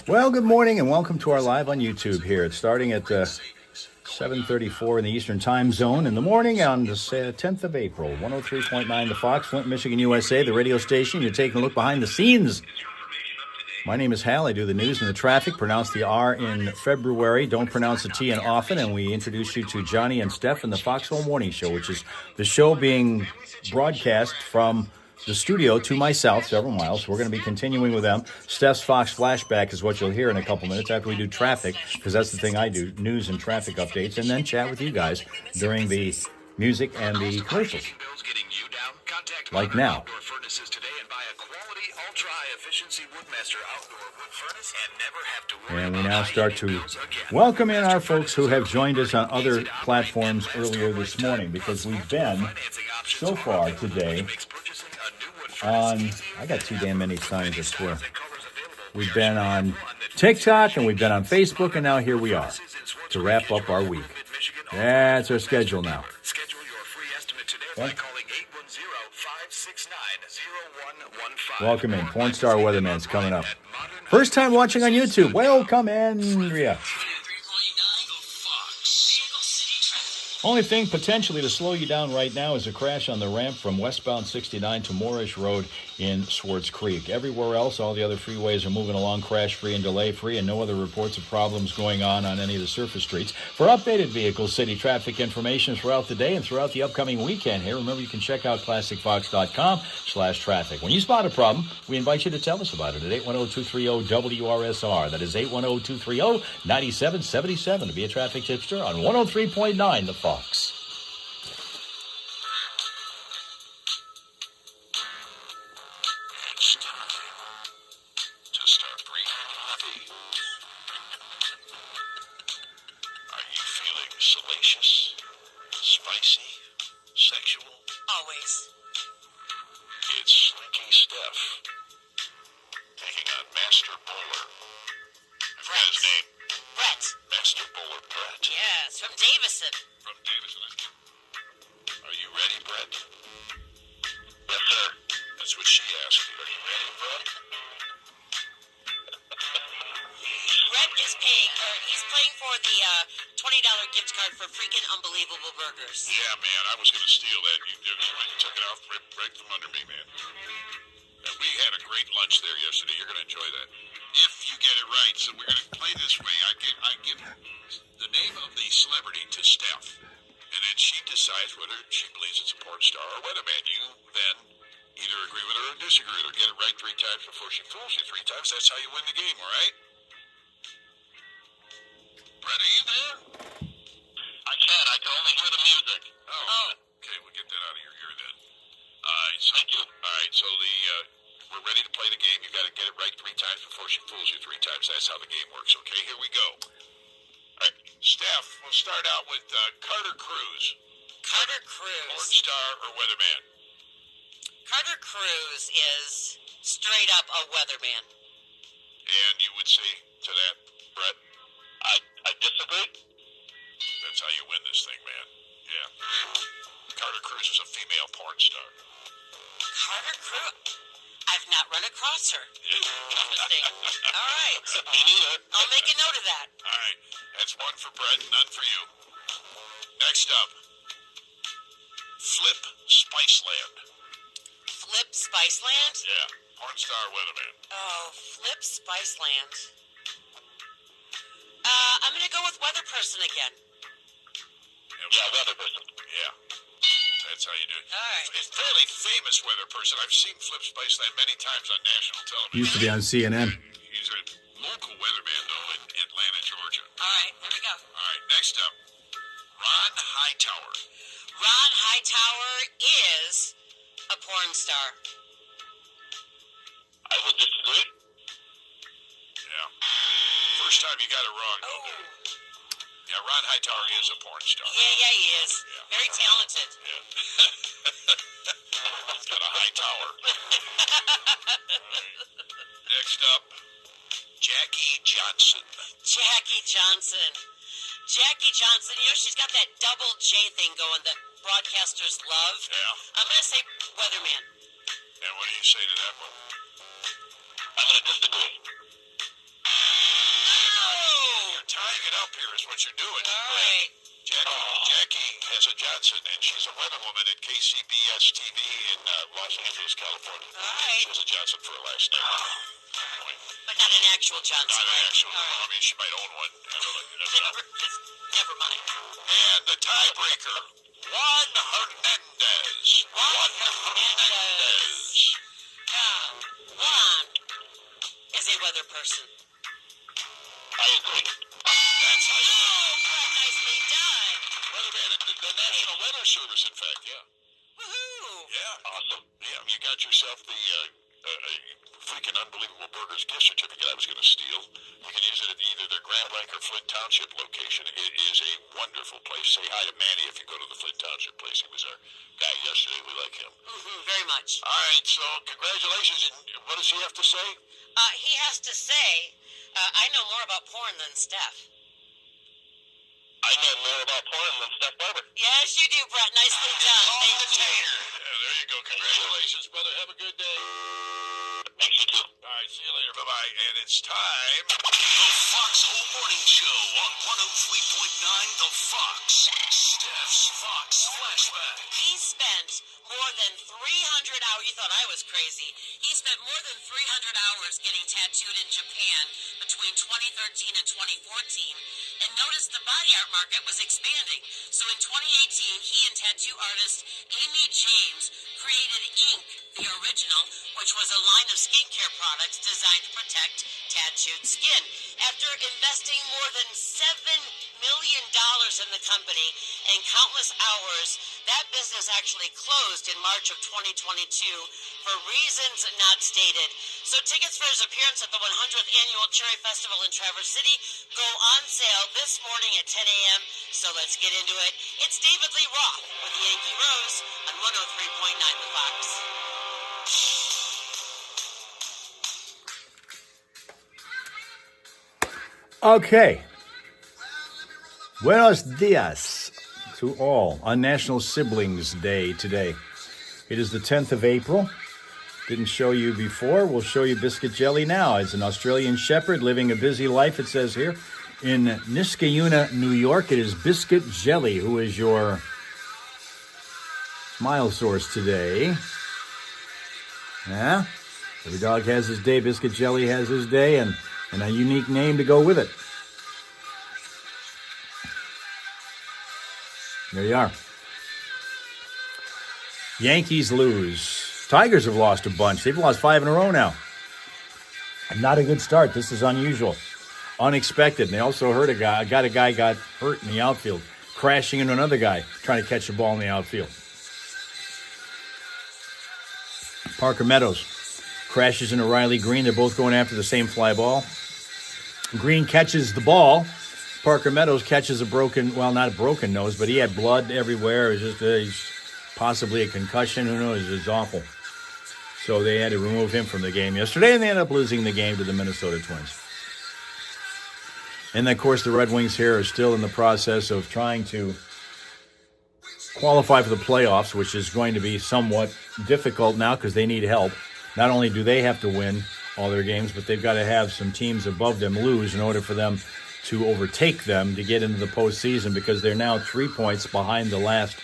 Well, good morning and welcome to our live on YouTube here. It's starting at 7:34 in the Eastern Time Zone in the morning on the 10th of April. 103.9 The Fox, Flint, Michigan, USA, the radio station. You're taking a look behind the scenes. My name is Hal. I do the news and the traffic. Pronounce the R in February. Don't pronounce the T in often. And we introduce you to Johnny and Steph in the Foxhole Morning Show, which is the show being broadcast from the studio to my south, several miles. We're going to be continuing with them. Steph's Fox Flashback is what you'll hear in a couple minutes after we do traffic, because that's the thing I do, news and traffic updates, and then chat with you guys during the music and the commercials. Like now. And we now start to welcome in our folks who have joined us on other platforms earlier this morning, because we've been, so far today, on, I got too damn many signs, I swear. We've been on TikTok, and we've been on Facebook, and now here we are to wrap up our week. That's our schedule now. Okay. Welcome in. Porn Star Weatherman's coming up. First time watching on YouTube. Welcome, Andrea. Only thing potentially to slow you down right now is a crash on the ramp from westbound 69 to Moorish Road in Swartz Creek. Everywhere else, all the other freeways are moving along crash-free and delay-free, and no other reports of problems going on any of the surface streets. For updated vehicle city traffic information throughout the day and throughout the upcoming weekend here, remember you can check out ClassicFox.com/traffic. When you spot a problem, we invite you to tell us about it at 810-230-WRSR. That is 810-230-9777 to be a traffic tipster on 103.9 The Fox. It's time to start breathing heavy. Are you feeling salacious, spicy, sexual? Always. It's Slinky Steph taking on Master Bowler. I forgot his name. Brett. Master Bowler Brett. Yes, from Davison. From Davison. Are you ready, Brett? Yes, sir. That's what she asked you. Are you ready, Brett? Brett is he's playing for the $20 gift card for freaking unbelievable burgers. Yeah, man, I was going to steal that. You took it off right from under me, man. We had a great lunch there yesterday. You're going to enjoy that. If you get it right, so we're going to play this way. I give the name of the celebrity to Steph, and then she decides whether she believes it's a porn star or weatherman. You then either agree with her or disagree with her. Get it right 3 times before she fools you 3 times. That's how you win the game, all right? Brett, are you there? I can. I can only hear the music. Oh. Okay, we'll get that out of your ear then. Thank you. All right, so we're ready to play the game. You got to get it right 3 times before she fools you 3 times. That's how the game works, okay? Here we go. All right, Steph, we'll start out with Carter Cruz. Carter Porn Cruz. star or weatherman? Carter Cruz is straight up a weatherman. And you would say to that, Brett? I disagree. That's how you win this thing, man. Yeah. Carter Cruz is a female porn star. Carter Cruz? I've not run across her. Interesting. All right. Me neither. I'll make a note of that. All right. That's 1 for Brett, none for you. Next up, Flip Spiceland. Flip Spiceland? Yeah. Porn star weatherman. Oh, Flip Spiceland. I'm going to go with weather person again. Yeah, weather person. Yeah. That's how you do it. All right. It's a fairly famous weather person. I've seen Flip Spiceland many times on national television. Used to be on CNN. He's a local weatherman, though, in Atlanta, Georgia. All right, here we go. All right, next up, Ron Hightower. Ron Hightower is a porn star. I would disagree. Yeah. First time you got it wrong, though. Oh. Yeah, Ron Hightower is a porn star. Yeah, he is. Yeah. Very talented. Yeah. He's got a high tower. Next up, Jackie Johnson. Jackie Johnson. Jackie Johnson, you know, she's got that double J thing going that broadcasters love. Yeah. I'm going to say weatherman. And what do you say to that one? you're doing. All right. Jackie has a Johnson, and she's a weatherwoman at KCBS TV in Los Angeles, California. All right. She has a Johnson for a last name. But not an actual Johnson. Not an right? actual. All right. I mean, she might own one. I don't know. That's not. Never mind. And the tiebreaker, Juan Hernandez. Juan Hernandez. Yeah. Juan is a weather person. I agree. That's how you know. Oh, nicely done. Weatherman at the National Weather Service, in fact, yeah. Woohoo. Yeah. Awesome. Yeah, you got yourself the freaking unbelievable burgers gift certificate I was going to steal. You can use it at either their Grand Blanc or Flint Township location. It is a wonderful place. Say hi to Manny if you go to the Flint Township place. He was our guy yesterday. We like him. Very much. All right, so congratulations. And what does he have to say? He has to say, I know more about porn than Steph. I know more about porn than Steph Barber. Yes, you do, Brett. Nicely done. Thank you. Yeah, there you go. Congratulations, brother. Have a good day. Thanks, you too. All right, see you later. Bye-bye. And it's time. The Foxhole Morning Show on 103.9 The Fox. Steph's Fox Flashback. He spent more than 300 hours. You thought I was crazy. He spent more than 300 hours getting tattooed in Japan between 2013 and 2014. And noticed the body art market was expanding. So in 2018, he and tattoo artist Amy James created Ink, the original, which was a line of skincare products designed to protect tattooed skin. After investing more than $7 million in the company and countless hours, that business actually closed in March of 2022 for reasons not stated. So tickets for his appearance at the 100th Annual Cherry Festival in Traverse City go on sale this morning at 10 a.m. So let's get into it. It's David Lee Roth with Yankee Rose on 103.9 The Fox. Okay. Buenos dias to all on National Siblings Day today. It is the 10th of April. Didn't show you before. We'll show you Biscuit Jelly now. As an Australian shepherd living a busy life, it says here, in Niskayuna, New York, it is Biscuit Jelly who is your smile source today. Yeah? Every dog has his day. Biscuit Jelly has his day, and a unique name to go with it. There you are. Yankees lose. Tigers have lost a bunch. They've lost 5 in a row now. Not a good start. This is unusual. Unexpected. And they also hurt a guy. A guy got hurt in the outfield, crashing into another guy trying to catch the ball in the outfield. Parker Meadows crashes into Riley Green. They're both going after the same fly ball. Green catches the ball. Parker Meadows catches a broken, well, not a broken nose, but he had blood everywhere. It was just possibly a concussion. Who knows? It was awful. So they had to remove him from the game yesterday, and they ended up losing the game to the Minnesota Twins. And, of course, the Red Wings here are still in the process of trying to qualify for the playoffs, which is going to be somewhat difficult now because they need help. Not only do they have to win all their games, but they've got to have some teams above them lose in order for them to overtake them to get into the postseason, because they're now 3 points behind the last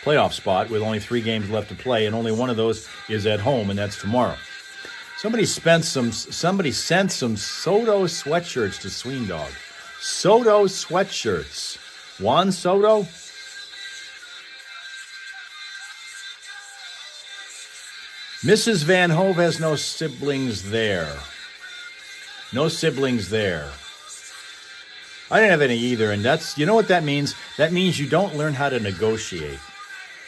playoff spot with only 3 games left to play, and only one of those is at home, and that's tomorrow. Somebody sent some Soto sweatshirts to Sween Dog. Soto sweatshirts. Juan Soto? Mrs. Van Hove has no siblings there. No siblings there. I didn't have any either, and that's, you know what that means? That means you don't learn how to negotiate.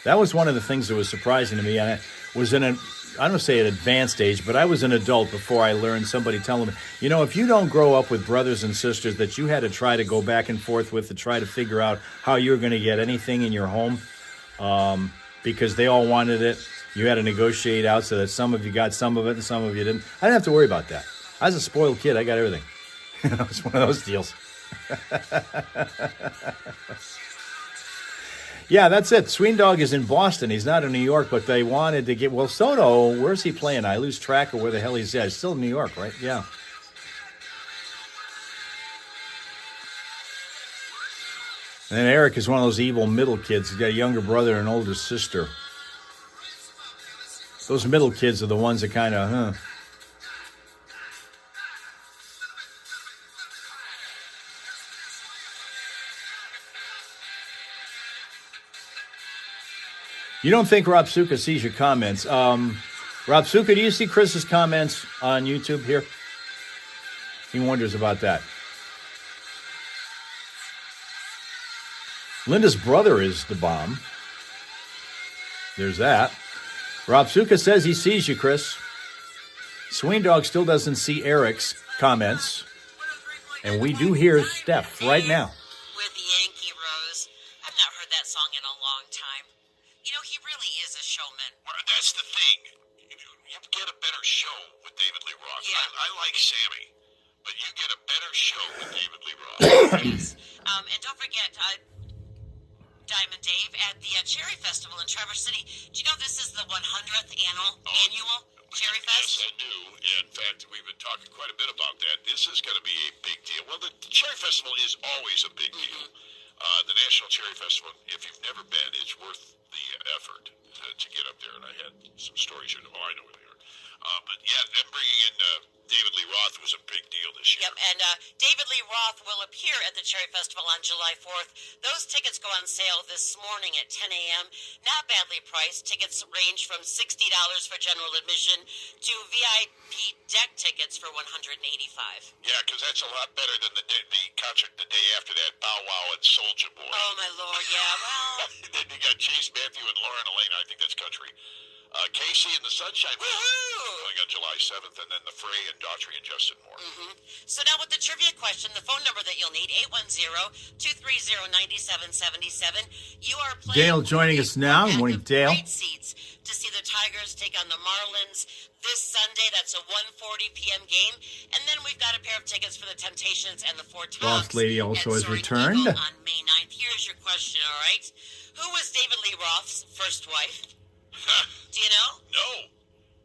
That was one of the things that was surprising to me. I was in I don't say an advanced age, but I was an adult before I learned somebody telling me, you know, if you don't grow up with brothers and sisters that you had to try to go back and forth with to try to figure out how you were going to get anything in your home, because they all wanted it, you had to negotiate out so that some of you got some of it and some of you didn't. I didn't have to worry about that. I was a spoiled kid. I got everything. It was one of those deals. Yeah, that's it. Sween Dog is in Boston. He's not in New York, but they wanted to get... Well, Soto, where's he playing? I lose track of where the hell he's at. He's still in New York, right? Yeah. And then Eric is one of those evil middle kids. He's got a younger brother and an older sister. Those middle kids are the ones that kind of, You don't think Rob Suka sees your comments. Rob Suka, do you see Chris's comments on YouTube here? He wonders about that. Linda's brother is the bomb. There's that. Rob Suka says he sees you, Chris. Sween Dog still doesn't see Eric's comments. And we do hear Steph right now. With Yankee Rose. I've not heard that song in a long time. You know, he really is a showman. Well, that's the thing. You get a better show with David Lee Roth. Yeah. I like Sammy, but you get a better show with David Lee Roth. And don't forget, Diamond Dave at the Cherry Festival in Traverse City. Do you know this is the 100th annual Cherry Fest? Yes, I do. In fact, we've been talking quite a bit about that. This is going to be a big deal. Well, the Cherry Festival is always a big deal. The National Cherry Festival, if you've never been, it's worth the effort to get up there. And I had some stories, I know where they are. But yeah, them bringing in David Lee Roth was a big deal this year. Yep, and David Lee Roth will appear at the Cherry Festival on July 4th. Those tickets go on sale this morning at 10 a.m. Not badly priced. Tickets range from $60 for general admission to VIP deck tickets for $185. Yeah, because that's a lot better than the concert the day after that, Bow Wow and Soulja Boy. Oh, my Lord, yeah, well... Then you got Chase Matthew and Lauren Elaine. I think that's country. Casey and the Sunshine Band going on July 7th, and then the Fray and Daughtry and Justin Moore. So now with the trivia question, the phone number that you'll need, 810-230-9777. You are playing... Dale joining us now. Good morning, Dale. Great seats to see the Tigers take on the Marlins this Sunday. That's a 1:40 p.m. game. And then we've got a pair of tickets for the Temptations and the Four Tops. Boss Lady also has Soaring returned. Eagle on May 9th. Here's your question, all right? Who was David Lee Roth's first wife? Do you know? No,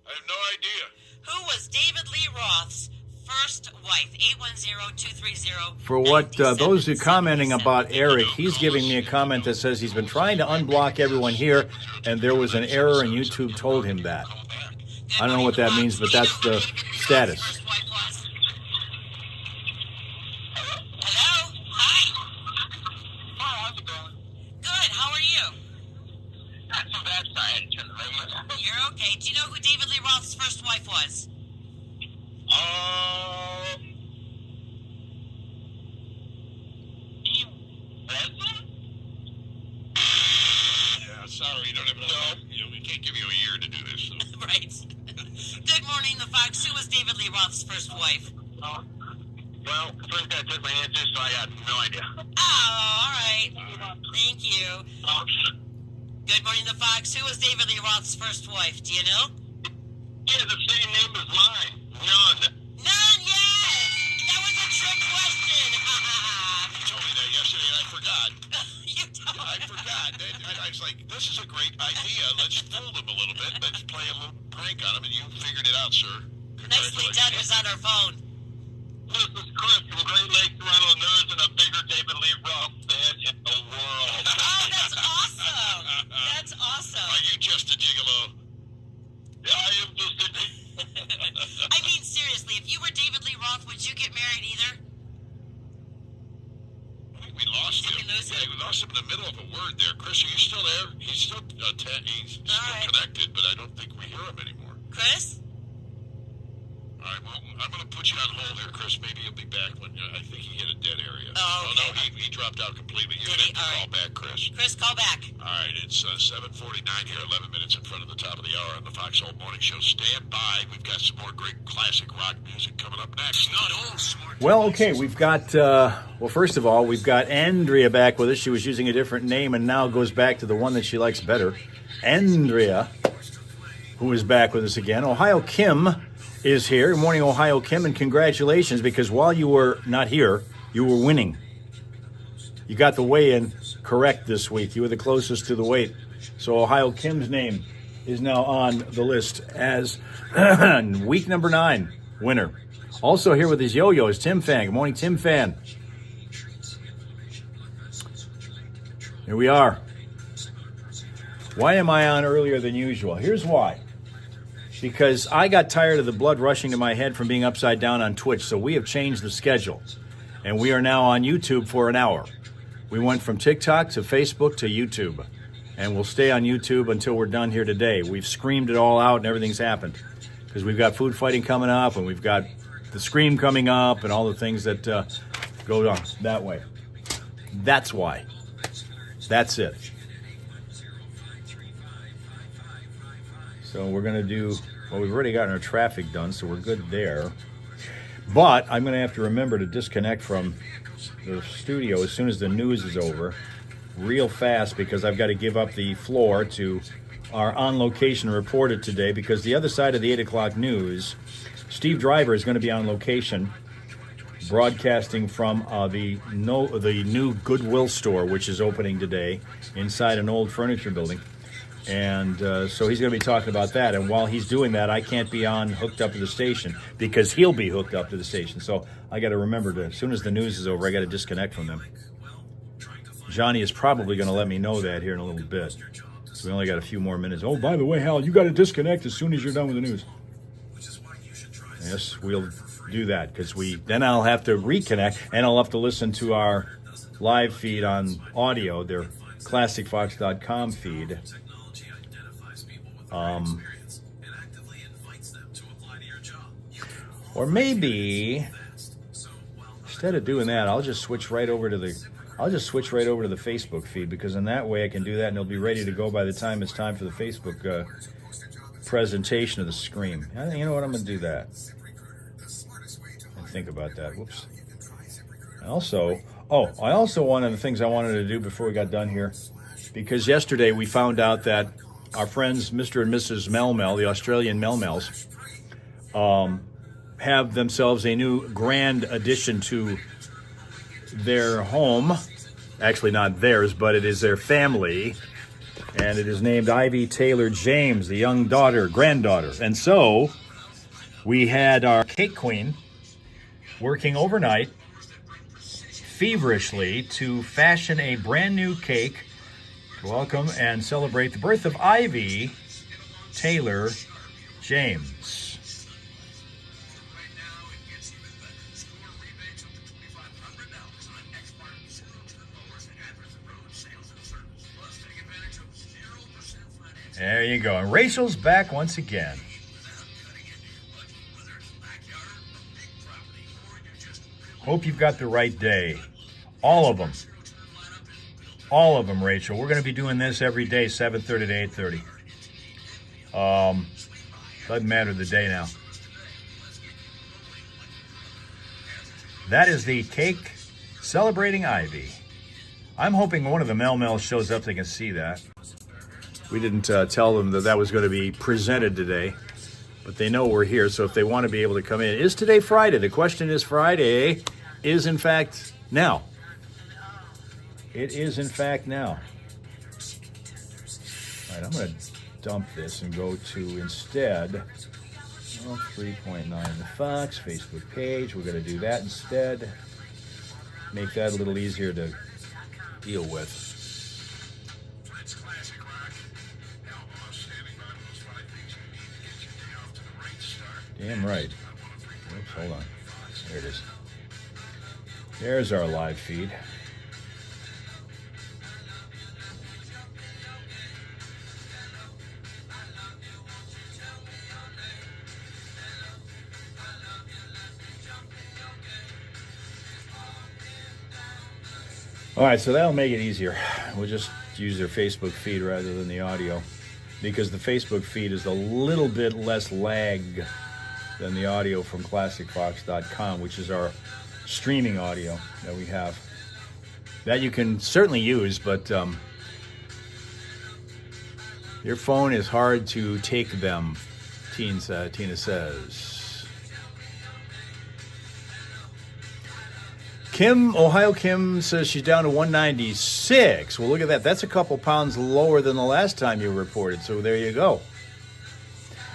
I have no idea. Who was David Lee Roth's first wife? 810-230. For what those who commenting about Eric, he's giving me a comment that says he's been trying to unblock everyone here, and there was an error, and YouTube told him that. I don't know what that means, but that's the status. Hello? Hi. How's it going? Good. How are you? Not so bad, sorry. You're okay. Do you know who David Lee Roth's first wife was? He wasn't? Yeah, sorry, you don't have enough. We can't give you a year to do this. So. Right. Good morning, the Fox. Who was David Lee Roth's first wife? Well, first guy took my answer, so I got no idea. Oh, all right. Thank you. Good morning, the Fox. Who was David Lee Roth's first wife? Do you know? He has the same name as mine. None. None, yes! That was a trick question. You told me that yesterday, and I forgot. You don't. I forgot. And I was like, this is a great idea. Let's fool him a little bit. Let's play a little prank on him, and you figured it out, sir. Nicely done. Who's on our phone? This is Chris from Great Lakes Rental News and a bigger David Lee Roth fan in the world. Oh, that's awesome. That's awesome. Are you just a gigolo? Yeah, I am just a I mean, seriously, if you were David Lee Roth, would you get married either? We lost Did him. we lose him? Yeah, we lost him in the middle of a word there. Chris, are you still there? He's still, he's still right. connected, but I don't think we hear him anymore. Chris? All right, well, I'm going to put you on hold here, Chris. Maybe he'll be back when I think he hit a dead area. Oh, no, okay. he dropped out completely. You're Did he? going to All call back, Chris. Chris, call back. All right, it's 7:49 here, 11 minutes in front of the top of the hour on the Fox Soul Morning Show. Stand by. We've got some more great classic rock music coming up next. Not all smart. Well, okay, we've got, well, first of all, we've got Andrea back with us. She was using a different name and now goes back to the one that she likes better. Andrea, who is back with us again. Ohio Kim is here. Good morning, Ohio Kim, and congratulations, because while you were not here, you were winning. You got the weigh-in correct this week. You were the closest to the weight. So Ohio Kim's name is now on the list as week number 9 winner. Also here with his yo-yo is Tim Fan. Good morning, Tim Fan. Here we are. Why am I on earlier than usual? Here's why. Because I got tired of the blood rushing to my head from being upside down on Twitch, so we have changed the schedule. And we are now on YouTube for an hour. We went from TikTok to Facebook to YouTube. And we'll stay on YouTube until we're done here today. We've screamed it all out and everything's happened. Because we've got food fighting coming up, and we've got the Scream coming up, and all the things that go on that way. That's why. That's it. So we're going to do, well, we've already gotten our traffic done, so we're good there. But I'm going to have to remember to disconnect from the studio as soon as the news is over, real fast, because I've got to give up the floor to our on-location reporter today, because the other side of the 8 o'clock news, Steve Driver is going to be on location broadcasting from the new Goodwill store, which is opening today inside an old furniture building. And so he's going to be talking about that. And while he's doing that, I can't be hooked up to the station because he'll be hooked up to the station. So I got to remember to, as soon as the news is over, I got to disconnect from them. Johnny is probably going to let me know that here in a little bit. So we only got a few more minutes. Oh, by the way, Hal, you got to disconnect as soon as you're done with the news. Yes, we'll do that, because then I'll have to reconnect, and I'll have to listen to our live feed on audio, their ClassicFox.com feed. Or maybe instead of doing that, I'll just switch right over to the Facebook feed, because in that way I can do that, and it'll be ready to go by the time it's time for the Facebook presentation of the Scream. You know what? I'm going to do that. Think about that. Whoops. I also, one of the things I wanted to do before we got done here, because yesterday we found out that our friends Mr. and Mrs. Melmel, the Australian Melmels, have themselves a new grand addition to their home. Actually, not theirs, but it is their family. And it is named Ivy Taylor James, the young granddaughter. And so we had our cake queen working overnight feverishly to fashion a brand new cake to welcome and celebrate the birth of Ivy Taylor James. There you go. And Rachel's back once again. Hope you've got the right day. All of them. All of them, Rachel. We're going to be doing this every day, 7:30 to 8:30. Doesn't matter the day now. That is the cake celebrating Ivy. I'm hoping one of the Melmels shows up so they can see that. We didn't tell them that was going to be presented today, but they know we're here, so if they want to be able to come in. Is today Friday? The question is Friday is in fact now. It is in fact now. All right, I'm going to dump this and go to instead 3.9 the Fox Facebook page. We're going to do that instead. Make that a little easier to deal with. Damn right. Oops, hold on. There it is. There's our live feed. All right, so that'll make it easier. We'll just use their Facebook feed rather than the audio, because the Facebook feed is a little bit less lag than the audio from ClassicFox.com, which is our streaming audio that we have. That you can certainly use, but your phone is hard to take them, Tina says. Ohio Kim says she's down to 196. Well, look at that. That's a couple pounds lower than the last time you reported, so there you go.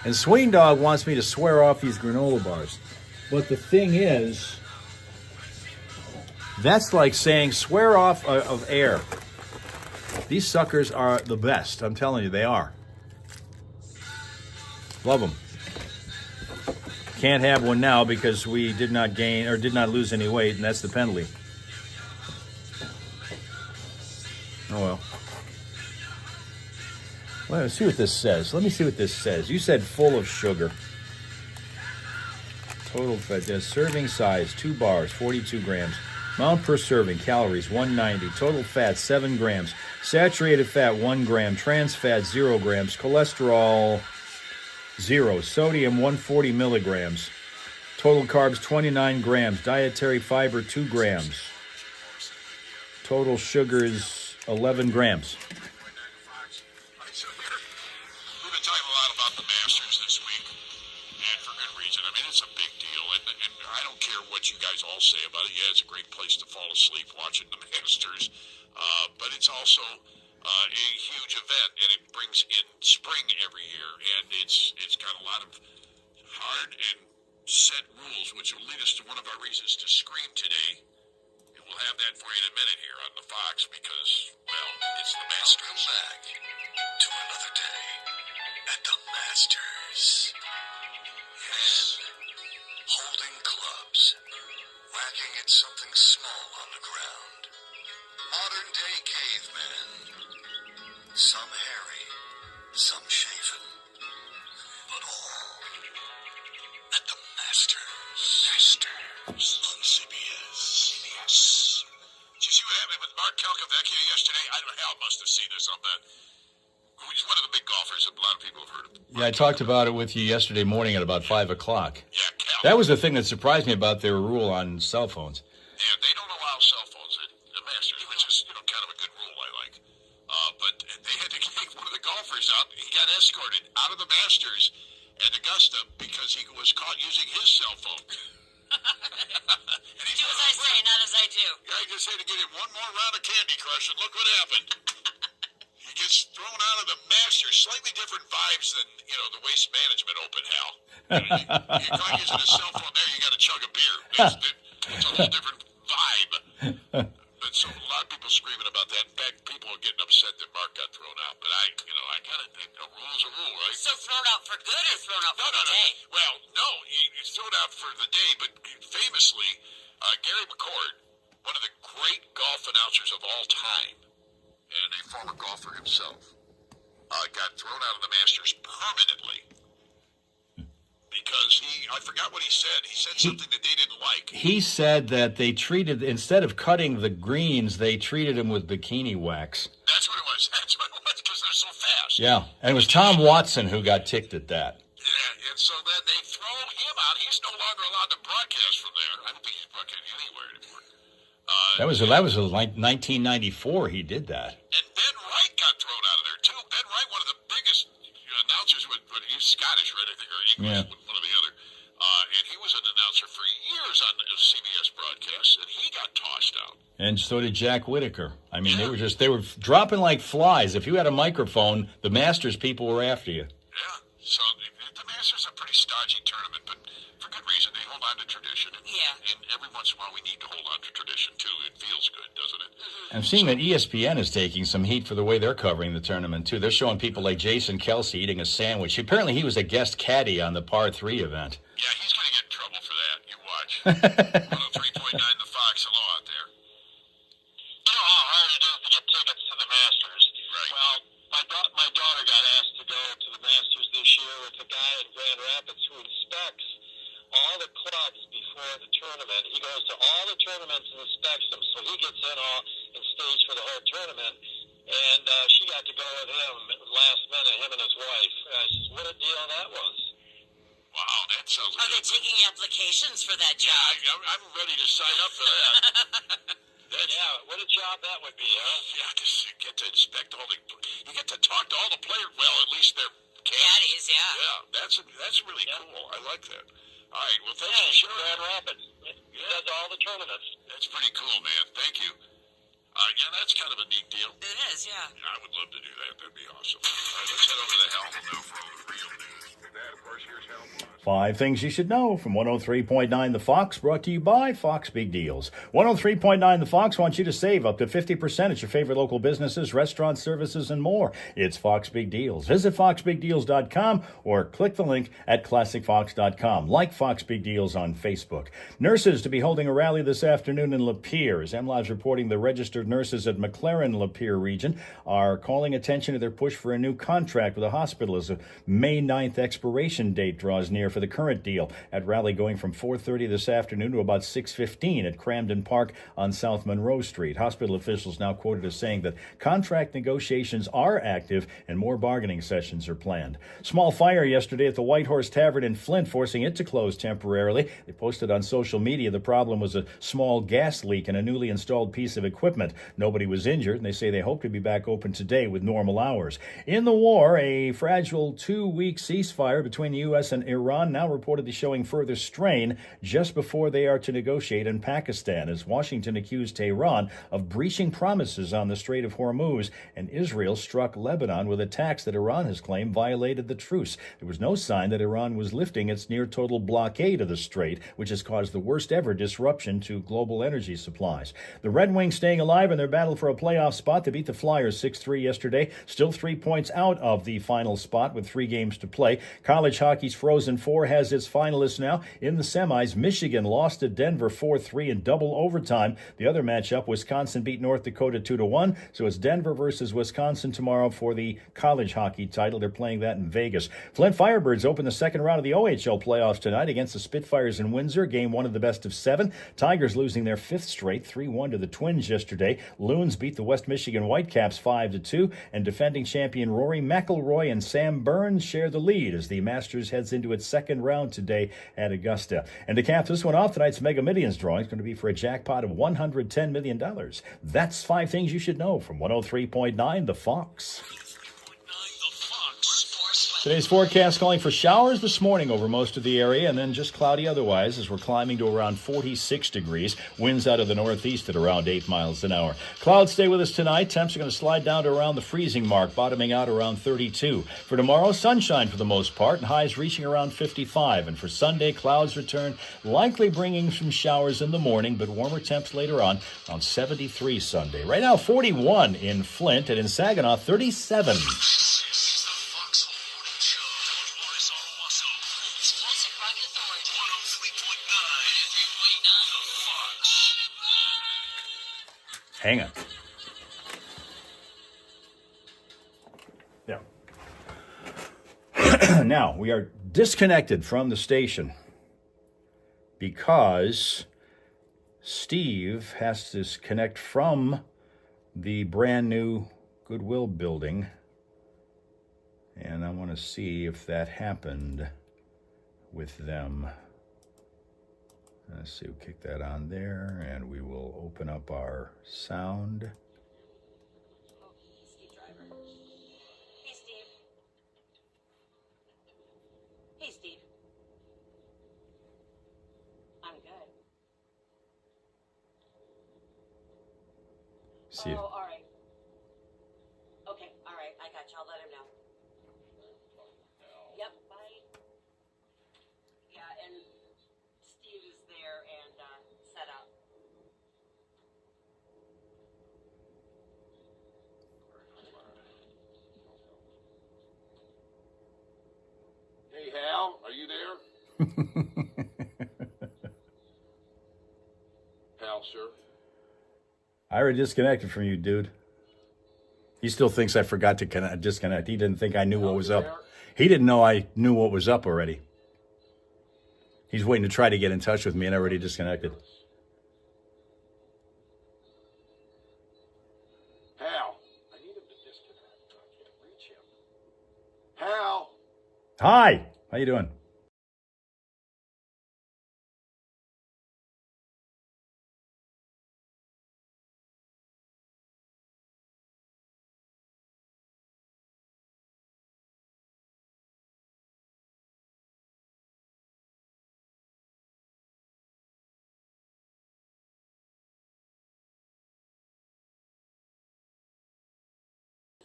And Swing Dog wants me to swear off these granola bars. But the thing is, that's like saying swear off of air. These suckers are the best. I'm telling you, they are. Love them. Can't have one now because we did not gain or did not lose any weight, and that's the penalty. Oh well. Well, let's see what this says. Let me see what this says. You said full of sugar. Total fat. Serving size 2 bars, 42 grams. Amount per serving, calories 190. Total fat 7 grams. Saturated fat 1 gram. Trans fat 0 grams. Cholesterol 0. Sodium 140 milligrams. Total carbs 29 grams. Dietary fiber 2 grams. Total sugars 11 grams. We've been talking a lot about the Masters this week, and for good reason. I mean, it's a big deal, and I don't care what you guys all say about it. Yeah, it's a great place to fall asleep watching the Masters, but it's also a huge event, and it brings in spring every year, and it's got a lot of hard and set rules, which will lead us to one of our reasons to scream today. And we'll have that for you in a minute here on the Fox because, well, it's the Masters. Welcome back to another day at the Masters. Yes, holding clubs, whacking at something small on the ground. Modern day cavemen. Some hairy, some shaven, but all at the Masters. Masters on CBS. Did you see what happened with Mark Calcavecchia yesterday? I don't know how. Must have seen this on that. He's one of the big golfers that a lot of people have heard of. Yeah, I talked about it with you yesterday morning at about 5 o'clock. Yeah, Cal. That was the thing that surprised me about their rule on cell phones. Yeah, they don't allow cell phones at the Masters, which is, kind of a good rule I like. But they had to kick one of the golfers out. He got escorted out of the Masters at Augusta because he was caught using his cell phone. And he's Do as I say, not as I do. Yeah, I just had to get him one more round of Candy Crush, and look what happened. He gets thrown out of the Masters. Slightly different vibes than, the Waste Management Open, Hal. You're caught using a cell phone there, you got to chug a beer. It's a whole different vibe. But so a lot of people screaming about that. In fact, people are getting upset that Mark got thrown out. But I gotta think a rule's a rule, right? So thrown out for good or thrown out for the day? Well, no, he's thrown out for the day, but famously, Gary McCord, one of the great golf announcers of all time, and a former golfer himself, got thrown out of the Masters permanently because I forgot what he said. He said something that they didn't like. He said that they instead of cutting the greens, they treated him with bikini wax. That's what it was. That's what it was, because they're so fast. Yeah, and it was Tom Watson who got ticked at that. Yeah, and so then they throw him out. He's no longer allowed to broadcast from there. I don't think he's broadcasting anywhere anymore. That was like 1994 he did that. And Ben Wright got thrown out of there, too. Ben Wright, one of the biggest announcers, he's Scottish, right, I think, or English, one or the other. And he was an announcer for years on CBS broadcasts, and he got tossed out. And so did Jack Whitaker. I mean, they were dropping like flies. If you had a microphone, the Masters people were after you. Yeah, so the Masters are a pretty stodgy tournament, but for good reason. They hold on to tradition. And every once in a while we need to hold on to tradition, too. It feels good, doesn't it? Mm-hmm. I'm seeing that ESPN is taking some heat for the way they're covering the tournament, too. They're showing people like Jason Kelsey eating a sandwich. Apparently he was a guest caddy on the par 3 event. Yeah, he's going to get in trouble for that. You watch. 103.9 The Fox. Hello out there. You know how hard it is to get tickets to the Masters. Right. Well, my daughter got asked to go to the Masters this year with a guy in Grand Rapids who inspects all the clubs before the tournament. He goes to all the tournaments and inspects them, so he gets in all and stays for the whole tournament. And she got to go with him last minute, him and his wife. What a deal that was. Wow, that sounds like... Are they taking applications for that job? Yeah, I'm ready to sign up for that. Yeah, what a job that would be, huh? Yeah, because you get to inspect all the... You get to talk to all the players. Well, at least they're... Caddies, yeah. Yeah, that's really cool. I like that. All right, well, thanks for sharing. Grand Rapids. He does all the tournaments. That's pretty cool, man. Thank you. Yeah, that's kind of a neat deal. It is, yeah. I would love to do that. That'd be awesome. All right, let's head over to the Hal now for all the real news. that, of course, here's Hal Maas. 5 things you should know from 103.9 The Fox, brought to you by Fox Big Deals. 103.9 The Fox wants you to save up to 50% at your favorite local businesses, restaurants, services, and more. It's Fox Big Deals. Visit foxbigdeals.com or click the link at classicfox.com. Like Fox Big Deals on Facebook. Nurses to be holding a rally this afternoon in Lapeer. As MLive's reporting, the registered nurses at McLaren Lapeer region are calling attention to their push for a new contract with a hospital as a May 9th expiration date draws near for the current deal. At rally going from 4:30 this afternoon to about 6:15 at Cramden Park on South Monroe Street. Hospital officials now quoted as saying that contract negotiations are active and more bargaining sessions are planned. Small fire yesterday at the White Horse Tavern in Flint, forcing it to close temporarily. They posted on social media the problem was a small gas leak in a newly installed piece of equipment. Nobody was injured, and they say they hope to be back open today with normal hours. In the war, a fragile 2-week ceasefire between the U.S. and Iran now reportedly showing further strain just before they are to negotiate in Pakistan, as Washington accused Tehran of breaching promises on the Strait of Hormuz, and Israel struck Lebanon with attacks that Iran has claimed violated the truce. There was no sign that Iran was lifting its near-total blockade of the strait, which has caused the worst-ever disruption to global energy supplies. The Red Wings staying alive in their battle for a playoff spot. They beat the Flyers 6-3 yesterday, still 3 points out of the final spot with 3 games to play. College hockey's Frozen Four has its finalists now. In the semis, Michigan lost to Denver 4-3 in double overtime. The other matchup, Wisconsin beat North Dakota 2-1, so it's Denver versus Wisconsin tomorrow for the college hockey title. They're playing that in Vegas. Flint Firebirds open the second round of the OHL playoffs tonight against the Spitfires in Windsor. Game 1 of the best of 7. Tigers losing their 5th straight, 3-1 to the Twins yesterday. Loons beat the West Michigan Whitecaps 5-2, and defending champion Rory McIlroy and Sam Burns share the lead as the Masters heads into its second round today at Augusta. And to cap this one off, tonight's Mega Millions drawing is going to be for a jackpot of $110 million. That's 5 things you should know from 103.9 The Fox. Today's forecast calling for showers this morning over most of the area and then just cloudy otherwise as we're climbing to around 46 degrees. Winds out of the northeast at around 8 miles an hour. Clouds stay with us tonight. Temps are going to slide down to around the freezing mark, bottoming out around 32. For tomorrow, sunshine for the most part and highs reaching around 55. And for Sunday, clouds return, likely bringing some showers in the morning, but warmer temps later on, around 73 Sunday. Right now, 41 in Flint, and in Saginaw, 37. Hang on. Yeah. Now, we are disconnected from the station because Steve has to connect from the brand new Goodwill building. And I want to see if that happened with them. Let's see, we'll kick that on there, and we will open up our sound. Steve Driver. Hey, Steve. Hey, Steve. I'm good. See if, all right. Okay, all right. I got you. I'll let him know. Yep, bye. Yeah, and Steve is there and set up. Hey, Hal, are you there? Hal, sir. I already disconnected from you, dude. He still thinks I forgot to disconnect. He didn't think I knew what was up. He didn't know I knew what was up already. He's waiting to try to get in touch with me, and I already disconnected. Hal, I need him to disconnect. I can't reach him. Hal. Hi, how you doing?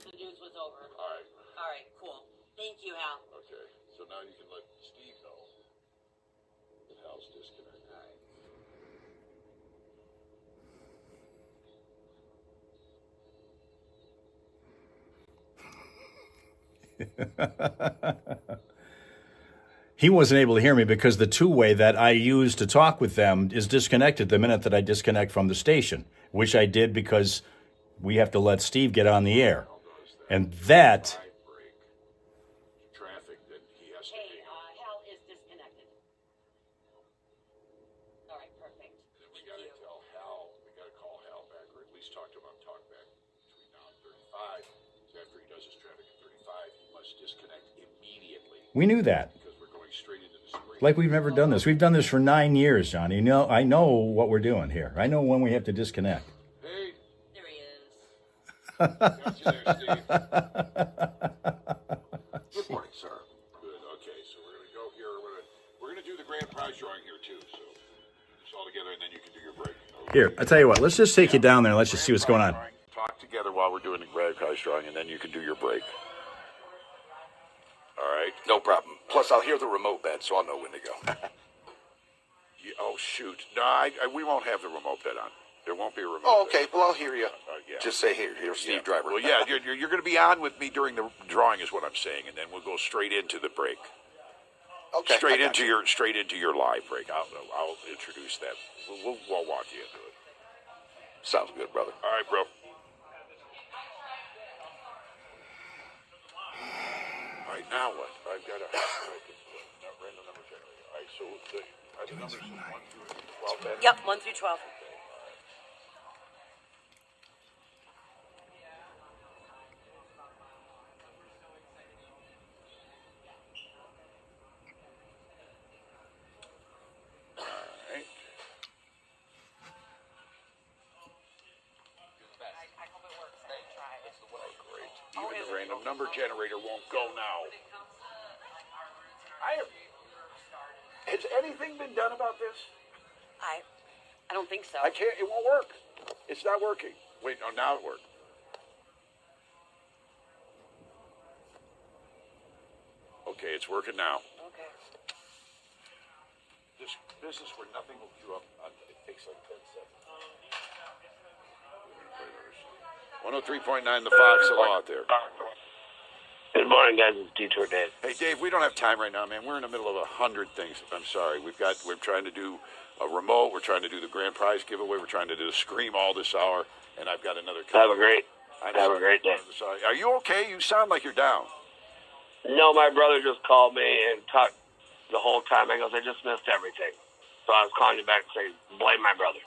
The news was over. All right. All right, cool. Thank you, Hal. Okay. So now you can let Steve know that Hal's disconnected. He wasn't able to hear me because the two-way that I use to talk with them is disconnected the minute that I disconnect from the station, which I did because we have to let Steve get on the air. And that... Traffic that he has to Hey, take. Hal is disconnected. All right, perfect. And we got to tell Hal, we got to call Hal back, or at least talk to him on talkback between now and 35. So after he does his traffic at 35, he must disconnect immediately. We knew that. Because we're going straight into the spring. Like we've never done this. We've done this for 9 years, Johnny. I know what we're doing here. I know when we have to disconnect. Hey, There he is. got you there, Steve. Good morning, sir. Good. Okay, so we're gonna go here. We're gonna do the grand prize drawing here too. So it's all together, and then you can do your break. Okay. Here, I tell you what. Let's just take you down there and let's just see what's going on. Talk together while we're doing the grand prize drawing, and then you can do your break. All right. No problem. Plus, I'll hear the remote bed, so I'll know when to go. Oh shoot! No, we won't have the remote bed on. There won't be a remote. Oh, bed. okay. Well, I'll hear you. Yeah. Just say here's Steve Driver. Well, yeah, you're going to be on with me during the drawing, is what I'm saying, and then we'll go straight into the break. Okay. Straight I got into you. your live break. I'll introduce that. We'll walk you into it. Sounds good, brother. All right, bro. All right, now what? I've got a random number generator. All right, so are the numbers 1 through 12 then? Yep, 1 through 12. All right. I hope it works. I try. Oh, great. Even the random number generator won't go now. Has anything been done about this? I don't think so. I can't. It won't work. It's not working. Wait, no, now it worked. Okay, it's working now. Okay. This business where nothing will queue up. It takes like 10 seconds. 103.9 The Fox. Hello out there. Good morning, guys. It's Detour Dave. Hey, Dave, we don't have time right now, man. We're in the middle of 100 things. I'm sorry. We're trying to do a remote. We're trying to do the grand prize giveaway. We're trying to do the Scream all this hour. And I've got another... Have a great day. Sorry. Are you okay? You sound like you're down. No, my brother just called me and talked the whole time. I goes, I just missed everything. So I was calling you back to say, blame my brother.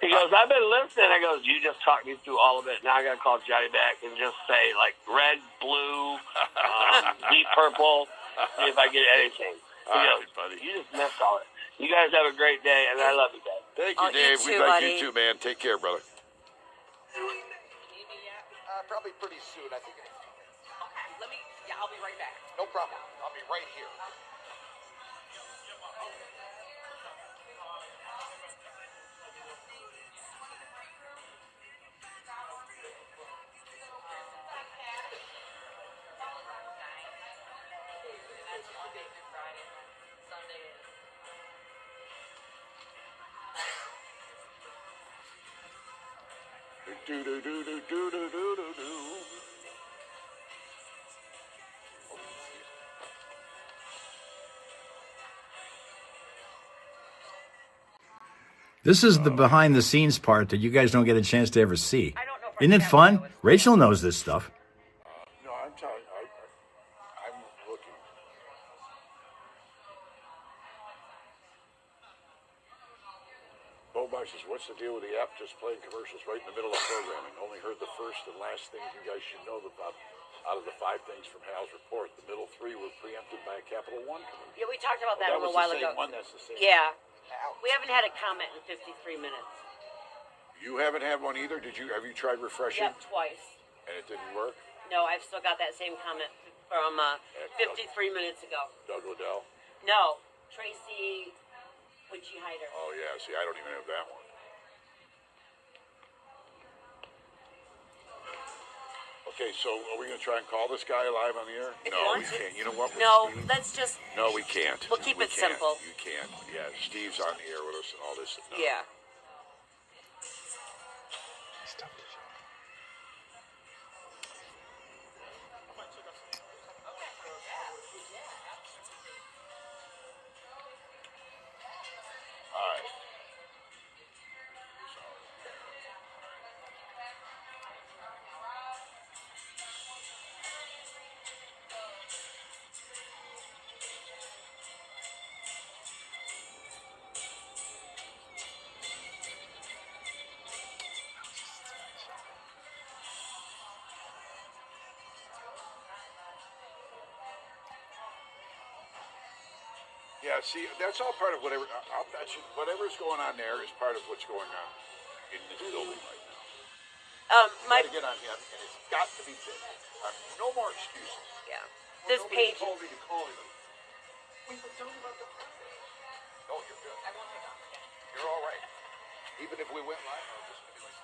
He goes, I've been listening. I goes, you just talked me through all of it. Now I got to call Johnny back and just say, like, red, blue, deep purple, see if I get anything. He goes, buddy. you just missed all it. You guys have a great day, and I love you guys. Thank you, Oh, you Dave. too, We like buddy. you too, man. Take care, brother. Probably pretty soon. I think. Okay, I'll be right back. No problem. I'll be right here. This is the behind the scenes part that you guys don't get a chance to ever see. I don't know if I Isn't it can fun? do it. Rachel knows this stuff. No, I'm telling you, I'm looking. Bobar says, what's the deal with the app just playing commercials right in the middle of programming? Only heard the first and last things you guys should know about out of the 5 things from Hal's report. The middle 3 were preempted by a Capital One commercial. Yeah, we talked about that a was little the while same ago. one. That's the same. Yeah. We haven't had a comment in 53 minutes. You haven't had one either? Have you tried refreshing? Yep, twice. And it didn't work? No, I've still got that same comment from 53 minutes ago. Doug Liddell? No, Tracy Witchy Hider. Oh, yeah. See, I don't even have that one. Okay, so are we going to try and call this guy live on the air? If you No, want we to. can't. You know what? No, Steve? let's just. No, we can't. We'll keep We it can't. simple. You can't. Yeah, Steve's on the air with us and all this. No. Yeah. All right. Yeah, see, that's all part of whatever. I'll bet you whatever's going on there is part of what's going on in this building right now. My. Got to get on him, and it's got to be fixed. No more excuses. Yeah. This Nobody page. told me to call him. Wait, but tell me about the process. Oh, you're good. I won't take off. You're all right. Even if we went live, or just gonna be like,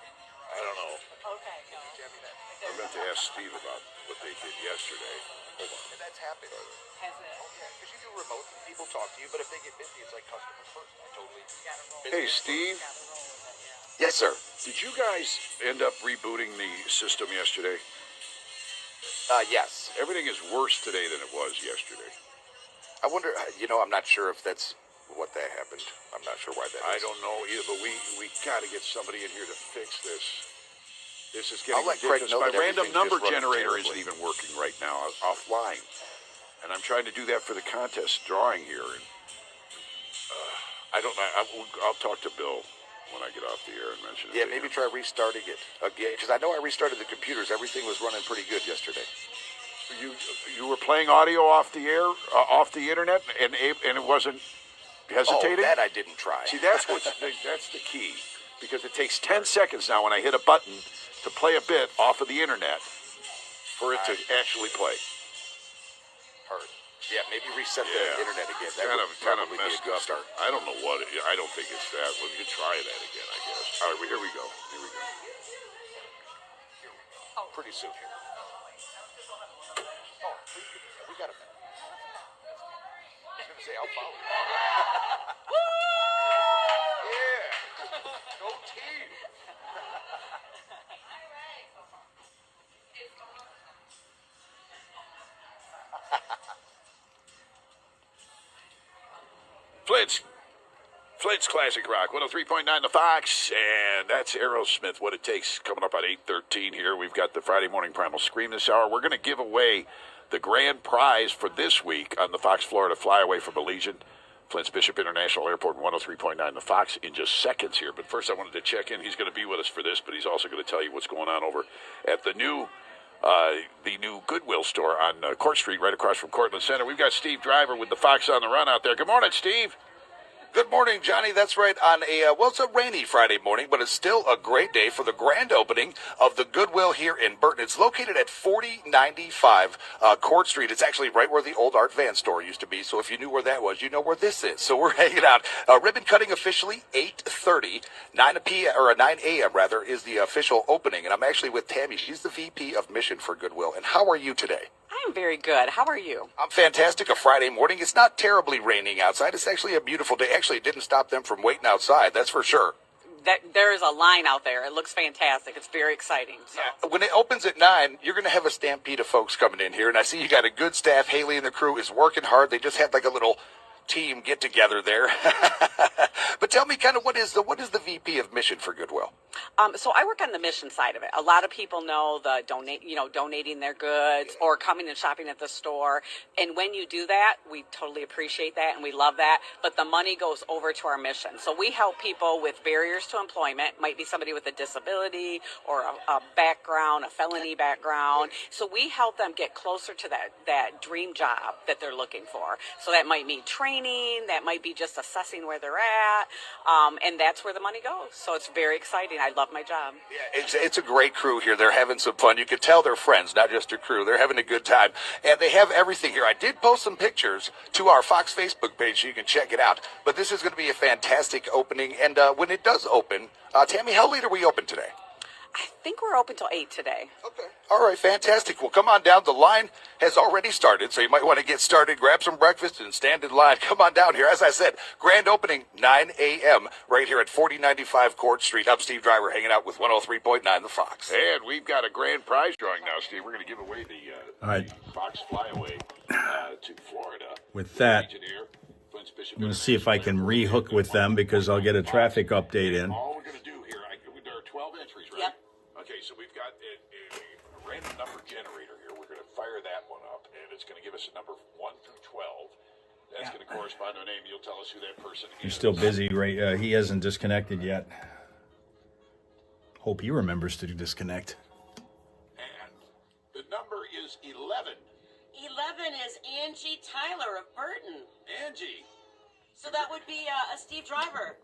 I don't know. Okay. No. I meant to ask Steve about what they did yesterday. Hold on. And that's happened. Has it? Yeah, because you do remote, and people talk to you, but if they get busy, it's like customers first. I totally. Hey, Steve. Yes, sir. Did you guys end up rebooting the system yesterday? Yes. Everything is worse today than it was yesterday. I wonder, I'm not sure if that's what that happened. I'm not sure why that is. I don't know either, but we got to get somebody in here to fix this. This is getting I'll let Craig ridiculous. know My that random everything's number just running generator terribly. isn't even working right now, offline. And I'm trying to do that for the contest drawing here. And I don't know. I'll talk to Bill when I get off the air and mention it. Yeah, to maybe him. try restarting it again, because I know I restarted the computers. Everything was running pretty good yesterday. You were playing audio off the air, off the internet, and it wasn't hesitating? Oh, that I didn't try. See, that's the key, because it takes 10 seconds now when I hit a button to play a bit off of the internet for it to actually play. Heard. Yeah, maybe reset the Yeah. internet again. That Kind would of probably be a messed good up. start. I don't know what. I don't think it's that. We could try that again, I guess. All right, here we go. Here we go. Pretty soon here. Oh, we got a minute. I was going to say, I'll follow you. Yeah. Go team. Flint's Classic Rock, 103.9 The Fox, and that's Aerosmith, What It Takes, coming up at 8:13 here. We've got the Friday Morning Primal Scream this hour. We're going to give away the grand prize for this week on the Fox Florida Flyaway from Allegiant, Flint's Bishop International Airport, 103.9 The Fox, in just seconds here. But first I wanted to check in. He's going to be with us for this, but he's also going to tell you what's going on over at the new Goodwill store on Court Street, right across from Cortland Center. We've got Steve Driver with the Fox on the Run out there. Good morning, Steve. Good morning, Johnny. That's right. On it's a rainy Friday morning, but it's still a great day for the grand opening of the Goodwill here in Burton. It's located at 4095 Court Street. It's actually right where the old Art Van store used to be. So if you knew where that was, you know where this is. So we're hanging out. Ribbon cutting officially 8:30, 9 a.m. rather is the official opening. And I'm actually with Tammy. She's the VP of Mission for Goodwill. And how are you today? I'm very good. How are you? I'm fantastic. A Friday morning. It's not terribly raining outside. It's actually a beautiful day. Actually, it didn't stop them from waiting outside. That's for sure. There is a line out there. It looks fantastic. It's very exciting. So. When it opens at 9, you're going to have a stampede of folks coming in here. And I see you got a good staff. Haley and the crew is working hard. They just had like a little team get together there. But tell me kind of what is the VP of Mission for Goodwill? So I work on the mission side of it. A lot of people know the donating their goods or coming and shopping at the store. And when you do that, we totally appreciate that and we love that. But the money goes over to our mission. So we help people with barriers to employment. Might be somebody with a disability or a background, a felony background. So we help them get closer to that dream job that they're looking for. So that might mean training. That might be just assessing where they're at. And that's where the money goes. So it's very exciting. I love my job. Yeah, it's a great crew here. They're having some fun. You can tell they're friends, not just a crew. They're having a good time. And they have everything here. I did post some pictures to our Fox Facebook page so you can check it out. But this is going to be a fantastic opening. And when it does open, Tammy, how late are we open today? I think we're open till 8 today. Okay. All right, fantastic. Well, come on down. The line has already started, so you might want to get started, grab some breakfast, and stand in line. Come on down here. As I said, grand opening, 9 a.m., right here at 4095 Court Street. I'm Steve Driver, hanging out with 103.9 The Fox. And we've got a grand prize drawing now, Steve. We're going to give away the All right. Fox Flyaway to Florida. With that, Legion Air, Flint's Bishop I'm going to see if I can rehook with them because I'll get a traffic update in. All we're going to do here, there are 12 entries, right? Yep. Okay, so we've got a random number generator here. We're going to fire that one up, and it's going to give us a number 1 through 12. That's going to correspond to a name. You'll tell us who that person is. He's still busy, right? He hasn't disconnected yet. Hope he remembers to disconnect. And the number is 11. 11 is Angie Tyler of Burton. Angie. So that would be a Steve Driver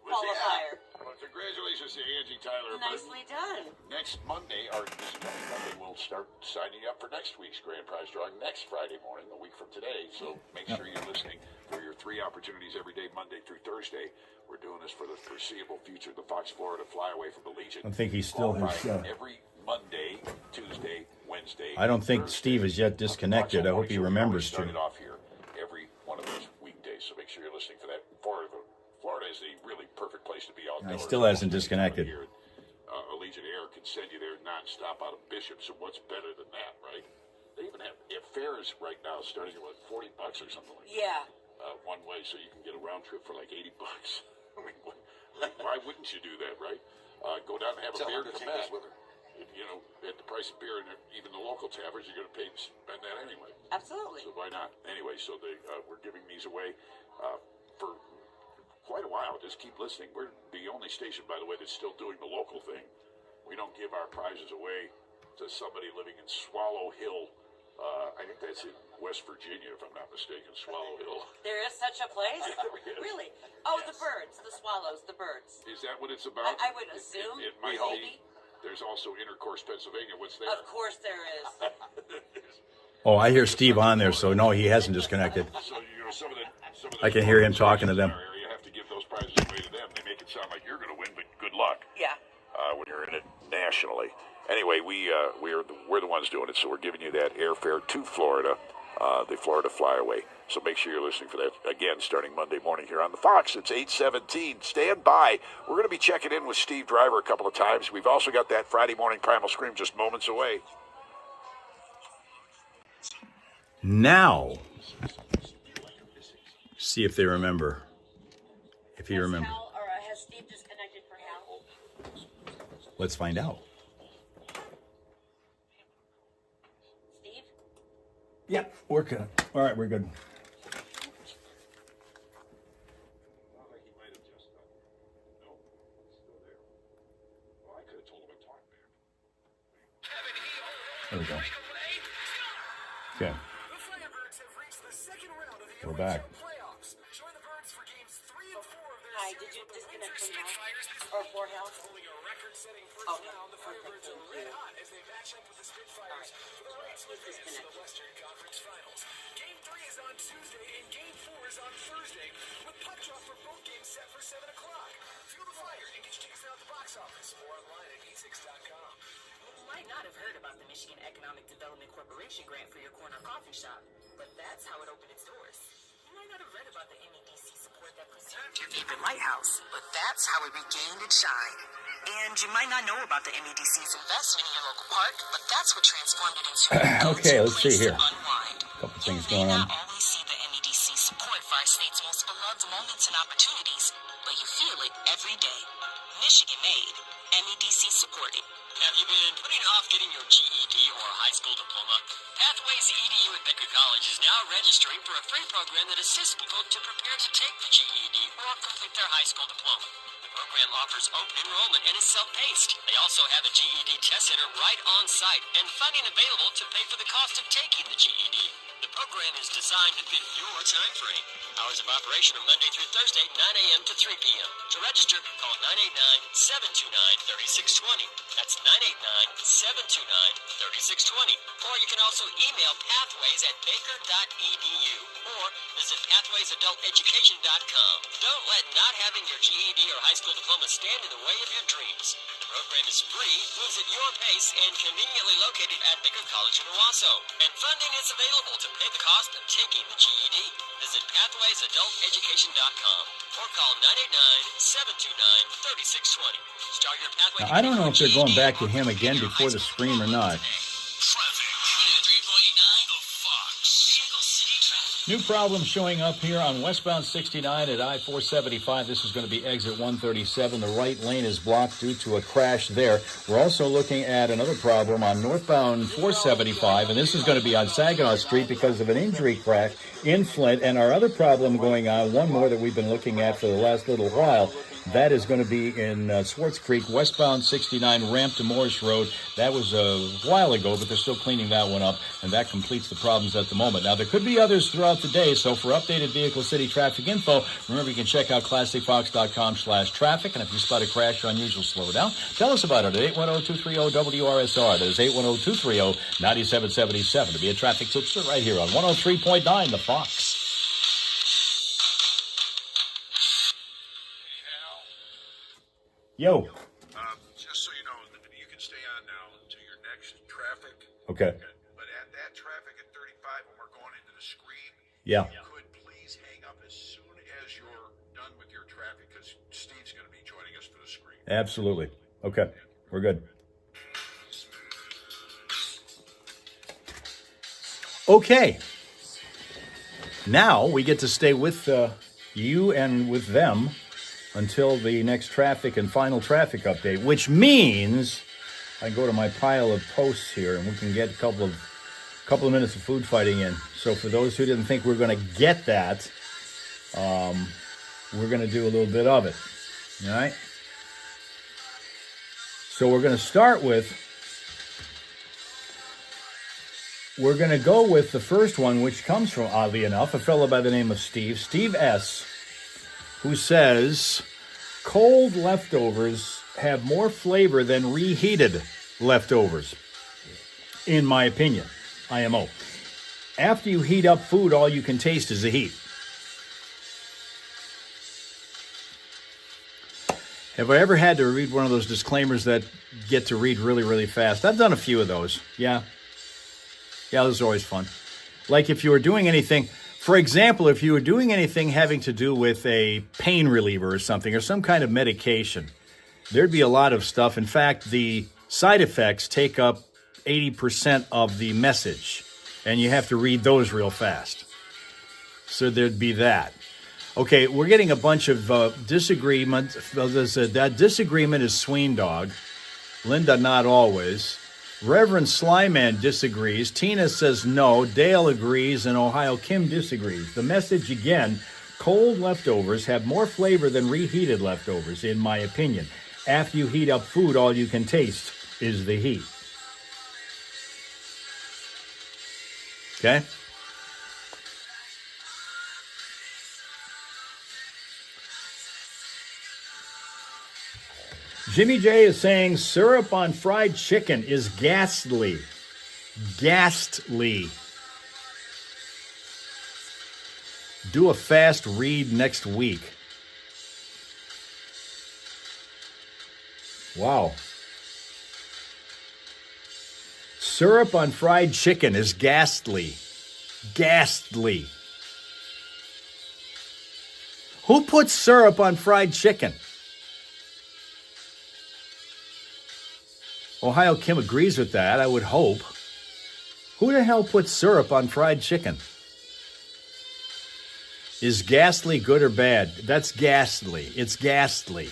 Was qualifier. Well, congratulations to Angie Tyler. Nicely done. Next Monday, or this coming Monday, we'll start signing up for next week's grand prize drawing next Friday morning, a week from today. So make sure you're listening for your 3 opportunities every day, Monday through Thursday. We're doing this for the foreseeable future. The Fox Florida Flyaway from the Legion. I think he still has. Every Monday, Tuesday, Wednesday. I don't think Thursday. Steve is yet disconnected. I hope he remembers to. Started off here every one of those weekdays, so make sure you're listening for that. Florida is a really perfect place to be outdoors. He still hasn't disconnected. Here, Legion Air can send you there nonstop out of Bishop. So what's better than that, right? They even have fares right now starting at what, $40 or something like that. Yeah. One way, so you can get a round trip for like $80. I mean, why wouldn't you do that, right? Go down and have a beer and come back. You know, at the price of beer and even the local taverns, you're going to pay to spend that anyway. Absolutely. So why not? Anyway, so we're giving these away for quite a while. Just keep listening. We're the only station, by the way, that's still doing the local thing. We don't give our prizes away to somebody living in Swallow Hill. I think that's in West Virginia, if I'm not mistaken. Swallow Hill. There is such a place? Yes. Really? Oh, Yes. the birds, the swallows, the birds. Is that what it's about? I would assume. It might Maybe. be. There's also Intercourse, Pennsylvania. What's there? Of course there is. Oh, I hear Steve on there, so no, he hasn't disconnected. So, you know, some of the I can hear him talking to them. You have to give those prizes away to them. They make it sound like you're going to win, but good luck. Yeah. When you're in it nationally. Anyway, we're the ones doing it, so we're giving you that airfare to Florida, the Florida Flyaway. So make sure you're listening for that again, starting Monday morning here on the Fox. It's 8:17. Stand by. We're going to be checking in with Steve Driver a couple of times. We've also got that Friday morning Primal Scream just moments away. Now, see if they remember. If he remembers. Hal, or has Steve disconnected for Hal? Let's find out. Steve? Yeah, we're good. All right, we're good. There we go. Okay. We're back. Hi, did you disconnect from Hal? Or for Hal? Okay. Perfect, thank you. Alright. He's disconnected. Game 3 is on Tuesday and Game 4 is on Thursday, with puck drop for both games set for 7 o'clock. Fuel the fire and get your tickets now at the box office or online at e6.com. You might not have heard about the Michigan Economic Development Corporation grant for your corner coffee shop, but that's how it opened its doors. You might not have read about the MEDC support that preserved your favorite lighthouse, but that's how it regained its shine. And you might not know about the MEDC's investment in your local park, but that's what transformed it into Okay, let's see here. Unwind. Couple things You may going on. not always see the MEDC support for our state's most beloved moments and opportunities, but you feel it every day. Michigan made, MEDC supported. Have you been putting off getting your GED or high school diploma? Pathways EDU at Becker College is now registering for a free program that assists people to prepare to take the GED or complete their high school diploma. The program offers open enrollment and is self-paced. They also have a GED test center right on site and funding available to pay for the cost of taking the GED. The program is designed to fit your time frame. Hours of operation are Monday through Thursday, 9 a.m. to 3 p.m. To register, call 989-729-3620. That's 989-729-3620. Or you can also email pathways@baker.edu or visit pathwaysadulteducation.com. Don't let not having your GED or high school diploma stand in the way of your dreams. The program is free, moves at your pace, and conveniently located at Baker College in Owasso. And funding is available to pay the cost of taking the GED. Visit pathwaysadulteducation.com or call 989-729-3620. Start your pathway. Now, I don't know if they're going back to him again before the scream or not. Traffic. 3.9 The Fox. Vehicle City traffic. New problem showing up here on westbound 69 at I-475. This is going to be exit 137. The right lane is blocked due to a crash there. We're also looking at another problem on northbound 475, and this is going to be on Saginaw Street because of an injury crash in Flint. And our other problem going on, one more that we've been looking at for the last little while, that is going to be in Swartz Creek, westbound 69, ramp to Morris Road. That was a while ago, but they're still cleaning that one up, and that completes the problems at the moment. Now, there could be others throughout the day, so for updated Vehicle City traffic info, remember you can check out classicfox.com/traffic, and if you spot a crash or unusual slowdown, tell us about it at 810-230-WRSR. That is 810-230-9777 to be a traffic tipster right here on 103.9 The Fox. Yo. Just so you know, you can stay on now until your next traffic. Okay. But at that traffic at 35, when we're going into the screen, Yeah. you could please hang up as soon as you're done with your traffic, because Steve's going to be joining us for the screen. Absolutely. Okay. We're good. Okay. Now we get to stay with you and with them until the next traffic and final traffic update, which means I go to my pile of posts here and we can get a couple of minutes of food fighting in. So for those who didn't think we were going to get that, we're going to do a little bit of it. All right? So we're going to start with, we're going to go with the first one, which comes from, oddly enough, a fellow by the name of Steve S., who says, cold leftovers have more flavor than reheated leftovers, in my opinion. IMO. After you heat up food, all you can taste is the heat. Have I ever had to read one of those disclaimers that get to read really, really fast? I've done a few of those. Yeah, those are always fun. Like if you were doing anything, for example, if you were doing anything having to do with a pain reliever or something, or some kind of medication, there'd be a lot of stuff. In fact, the side effects take up 80% of the message, and you have to read those real fast. So there'd be that. Okay, we're getting a bunch of disagreements. That disagreement is Sween Dog. Linda, not always. Reverend Slyman disagrees. Tina says no. Dale agrees, and Ohio Kim disagrees. The message again, cold leftovers have more flavor than reheated leftovers, in my opinion. After you heat up food, all you can taste is the heat. Okay? Jimmy J is saying syrup on fried chicken is ghastly. Ghastly. Do a fast read next week. Wow. Syrup on fried chicken is ghastly. Ghastly. Who puts syrup on fried chicken? Ohio Kim agrees with that, I would hope. Who the hell puts syrup on fried chicken? Is ghastly good or bad? That's ghastly. It's ghastly.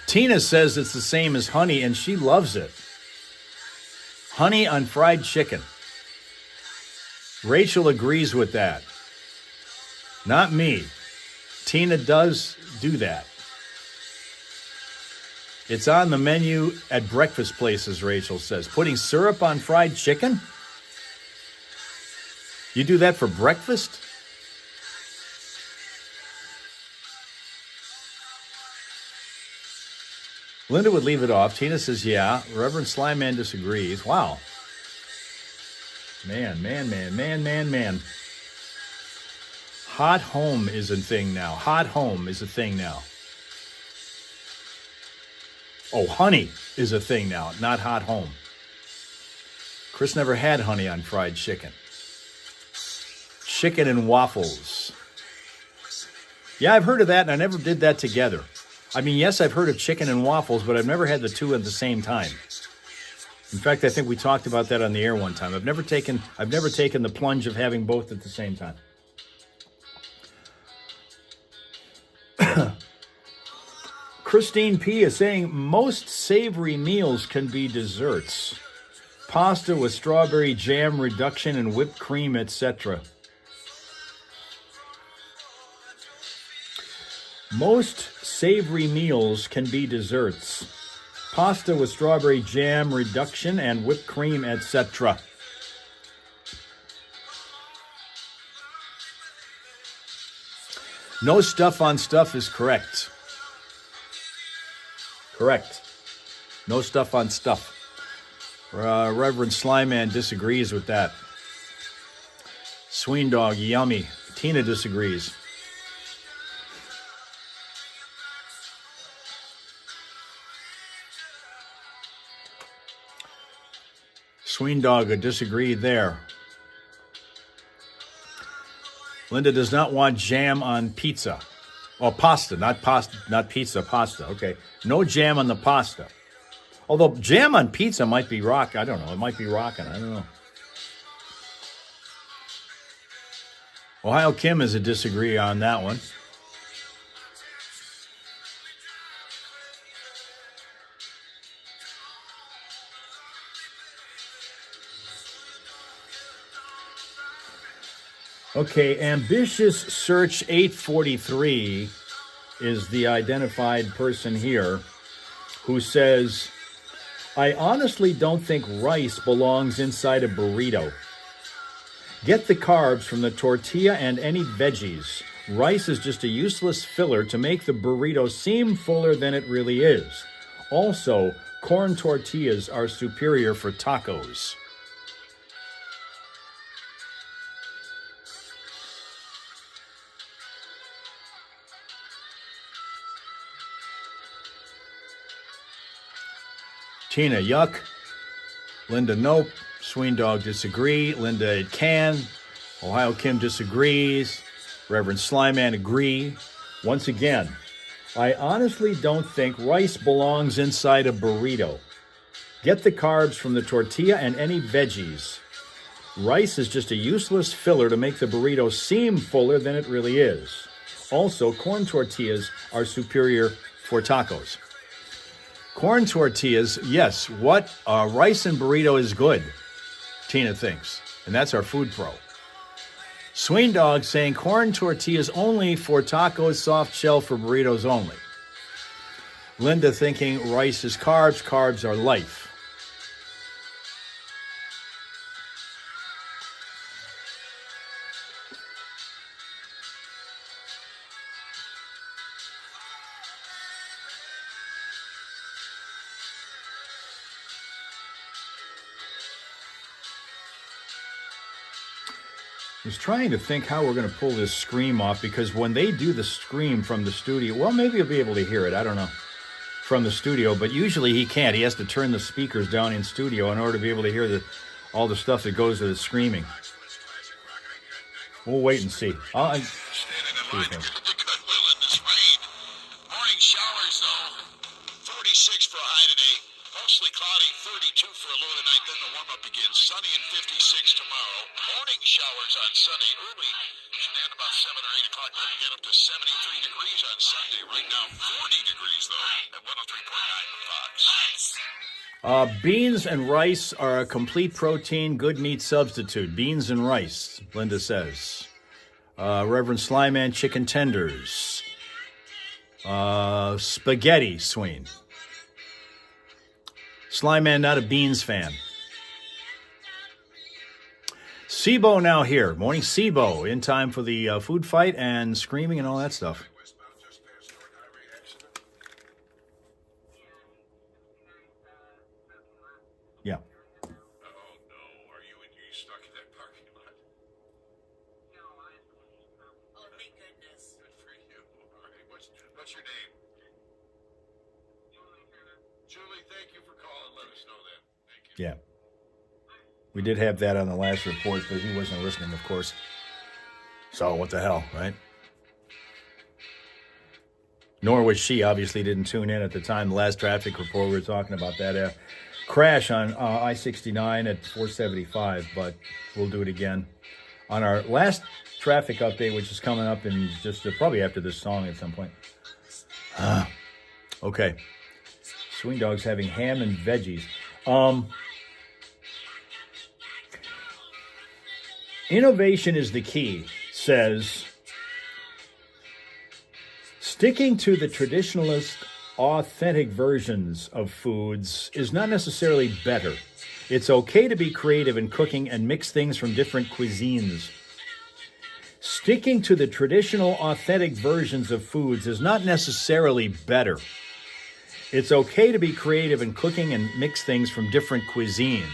Tina says it's the same as honey, and she loves it. Honey on fried chicken. Rachel agrees with that. Not me. Tina does do that. It's on the menu at breakfast places, Rachel says. Putting syrup on fried chicken? You do that for breakfast? Linda would leave it off. Tina says, yeah. Reverend Slyman disagrees. Wow. Man. Hot home is a thing now. Hot home is a thing now. Oh, honey is a thing now, not hot home. Chris never had honey on fried chicken. Chicken and waffles. Yeah, I've heard of that, and I never did that together. I mean, yes, I've heard of chicken and waffles, but I've never had the two at the same time. In fact, I think we talked about that on the air one time. I've never taken the plunge of having both at the same time. Christine P. is saying most savory meals can be desserts. Pasta with strawberry jam reduction and whipped cream, etc. Most savory meals can be desserts. Pasta with strawberry jam reduction and whipped cream, etc. No stuff on stuff is correct. Correct. No stuff on stuff. Reverend Slyman disagrees with that. Sween Dog, yummy. Tina disagrees. Sween Dog would disagree there. Linda does not want jam on pizza. Oh, pasta, not pizza, pasta. Okay. No jam on the pasta. Although jam on pizza might be rock. I don't know. It might be rocking. I don't know. Ohio Kim is a disagree on that one. Okay, Ambitious Search 843 is the identified person here who says, I honestly don't think rice belongs inside a burrito. Get the carbs from the tortilla and any veggies. Rice is just a useless filler to make the burrito seem fuller than it really is. Also, corn tortillas are superior for tacos. Tina, yuck. Linda, nope. Sween Dog, disagree. Linda, it can. Ohio Kim disagrees. Reverend Slyman, agree. Once again, I honestly don't think rice belongs inside a burrito. Get the carbs from the tortilla and any veggies. Rice is just a useless filler to make the burrito seem fuller than it really is. Also, corn tortillas are superior for tacos. Corn tortillas, yes, rice and burrito is good, Tina thinks. And that's our food pro. Sween Dog saying corn tortillas only for tacos, soft shell for burritos only. Linda thinking rice is carbs, carbs are life. I was trying to think how we're going to pull this scream off, because when they do the scream from the studio, well, maybe you'll be able to hear it. I don't know. From the studio, but usually he can't. He has to turn the speakers down in studio in order to be able to hear all the stuff that goes to the screaming. We'll wait and see. Standing in line to get to Goodwill in this rain. Morning showers, though. 46 for a high today. Mostly cloudy, 32 for a low tonight. Then the warm-up begins. Sunny and 56 tomorrow. Morning showers on Sunday. Early, stand about 7 or 8 o'clock. Then get up to 73 degrees on Sunday. Right now, 40 degrees, though, at 103.9 the Fox. Beans and rice are a complete protein, good meat substitute. Beans and rice, Linda says. Reverend Slyman, chicken tenders. Spaghetti, Sween. Sly Man, not a Beans fan. Sibo now here. Morning, Sibo. In time for the food fight and screaming and all that stuff. Westbound just past North Highway accident. Yeah. Oh no, are you stuck in that parking lot? Oh, thank goodness. Good for you. All right, what's your name? Julie, thank you for calling. Let us know that. Thank you. Yeah. We did have that on the last report, but he wasn't listening, of course. So what the hell, right? Nor was she. Obviously didn't tune in at the time. The last traffic report, we were talking about that crash on I-69 at 475, but we'll do it again. On our last traffic update, which is coming up in just probably after this song at some point. Okay. Swing Dog's having ham and veggies. Innovation is the key, says sticking to the traditionalist, authentic versions of foods is not necessarily better. It's okay to be creative in cooking and mix things from different cuisines. Sticking to the traditional, authentic versions of foods is not necessarily better. It's okay to be creative in cooking and mix things from different cuisines.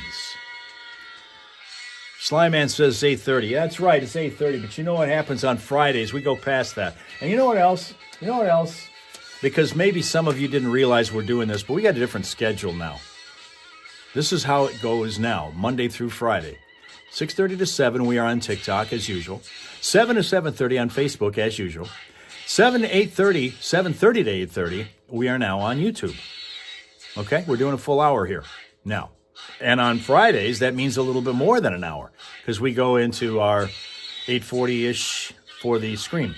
Slyman says 8:30. Yeah, that's right, it's 8:30. But you know what happens on Fridays? We go past that. And you know what else? Because maybe some of you didn't realize we're doing this, but we got a different schedule now. This is how it goes now, Monday through Friday. 6:30 to 7, we are on TikTok as usual. 7 to 7:30 on Facebook as usual. 7 to 8:30, 7:30 to 8:30, we are now on YouTube. Okay, we're doing a full hour here now. And on Fridays, that means a little bit more than an hour because we go into our 8:40-ish for the Scream.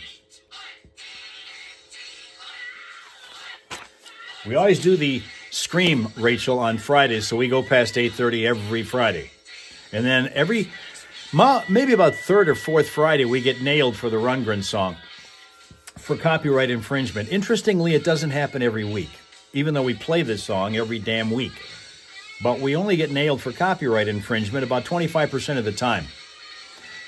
We always do the Scream, Rachel, on Fridays, so we go past 8:30 every Friday. And then maybe about third or fourth Friday, we get nailed for the Rundgren song for copyright infringement. Interestingly, it doesn't happen every week, even though we play this song every damn week. But we only get nailed for copyright infringement about 25% of the time.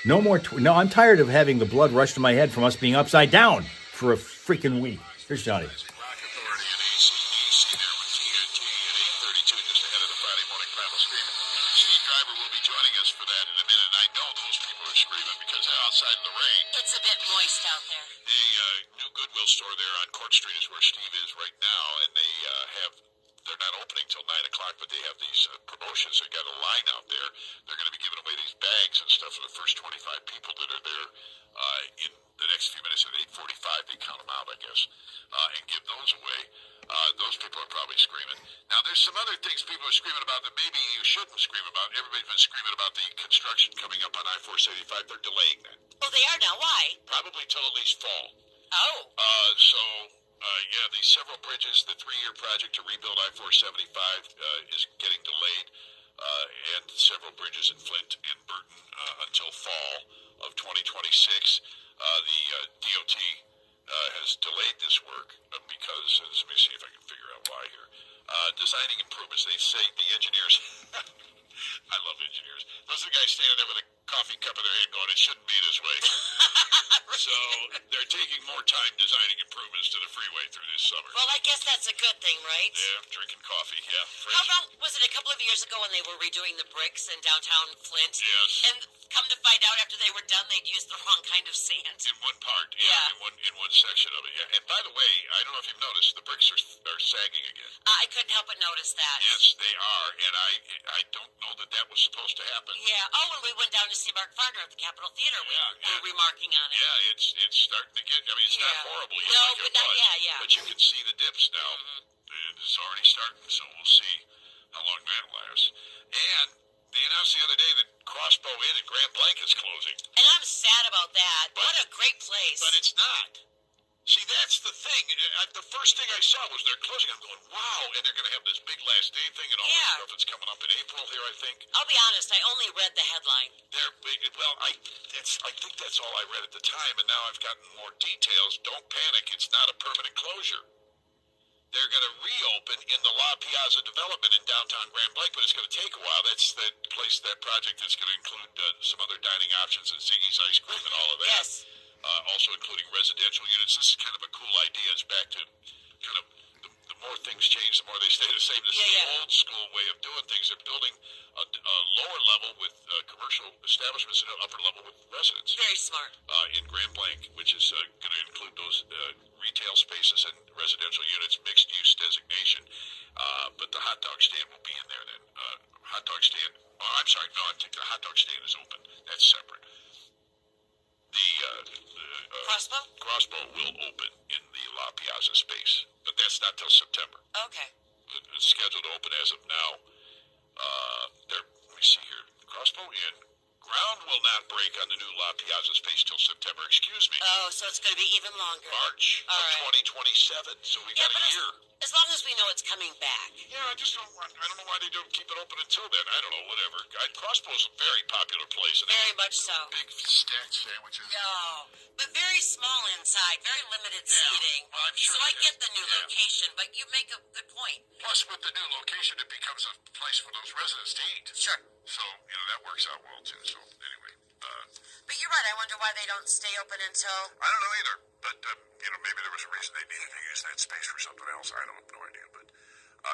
No more. No, I'm tired of having the blood rush to my head from us being upside down for a freaking week. Here's Johnny. Rock Authority and AC/DC there with TNT at 8:32, just ahead of the Friday morning primal screaming. Steve Driver will be joining us for that in a minute. And I know those people are screaming because they're outside in the rain. It's a bit moist out there. The new Goodwill store there on Court Street is where Steve is right now, and they're not opening till 9 o'clock, but they have these promotions. They got a line out there. They're going to be giving away these bags and stuff for the first 25 people that are there in the next few minutes. At 8:45, they count them out, I guess, and give those away. Those people are probably screaming. Now, there's some other things people are screaming about that maybe you shouldn't scream about. Everybody's been screaming about the construction coming up on I-475. They're delaying that. Oh, they are now. Why? Probably till at least fall. Oh. Yeah, these several bridges, the 3-year project to rebuild I-475 is getting delayed, and several bridges in Flint and Burton until fall of 2026. The DOT has delayed this work because, let me see if I can figure out why here. Designing improvements. They say the engineers, I love engineers. Those are the guys standing there with a coffee cup in their hand going, it shouldn't be this way. So they're taking more time designing improvements to the freeway through this summer. Well, I guess that's a good thing, right? Yeah, drinking coffee, yeah. Fresh. How about, was it a couple of years ago when they were redoing the bricks in downtown Flint? Yes. And come to find out after they were done, they'd used the wrong kind of sand. In one part, Yeah. in one section of it, yeah. And by the way, I don't know if you've noticed, the bricks are sagging again. I couldn't help but notice that. Yes, they are, and I don't know that was supposed to happen. Yeah. Oh, when we went down to see Mark Farner at the Capitol Theater, we were remarking on it. Yeah, it's starting to get, I mean, it's not horrible yet like it was, but you can see the dips now. It's already starting, so we'll see how long that lasts. And they announced the other day that Crossbow Inn in Grand Blanc is closing. And I'm sad about that. What a great place. But it's not. See, that's the thing. The first thing I saw was they're closing. I'm going, wow, and they're going to have this big last day thing and all this stuff that's coming up in April here, I think. I'll be honest, I only read the headline. They're big. Well, I think that's all I read at the time, and now I've gotten more details. Don't panic. It's not a permanent closure. they're going to reopen in the La Piazza development in downtown Grand Blanc, but it's going to take a while. That's that place, that project that's going to include some other dining options and Ziggy's Ice Cream and all of that. Yes. Also including residential units. This is kind of a cool idea. It's back to kind of the more things change, the more they stay the same. This is the old school way of doing things. They're building a lower level with commercial establishments and an upper level with residents. Very smart. In Grand Blanc, which is going to include those retail spaces and residential units, mixed use designation. But the hot dog stand will be in there then. Hot dog stand. Oh, I'm sorry. No, I think the hot dog stand is open. That's separate. The Crossbow will open in the La Piazza space, but that's not till September. Okay. It's scheduled to open as of now. Let me see here. Crossbow and ground will not break on the new La Piazza space till September. Excuse me. Oh, so it's going to be even longer. March of 2027. So we got a year. As long as we know it's coming back. Yeah, I don't know why they don't keep it open until then. I don't know, whatever. Crossbow's a very popular place. And Very much so. Big stacked sandwiches. No, but very small inside, very limited seating. Well, I'm sure so I get the new location, but you make a good point. Plus, with the new location, it becomes a place for those residents to eat. Sure. So, that works out well, too. So, anyway. But you're right. I wonder why they don't stay open until... I don't know either. But, maybe there was a reason they needed to use that space for something else. I don't have no idea. But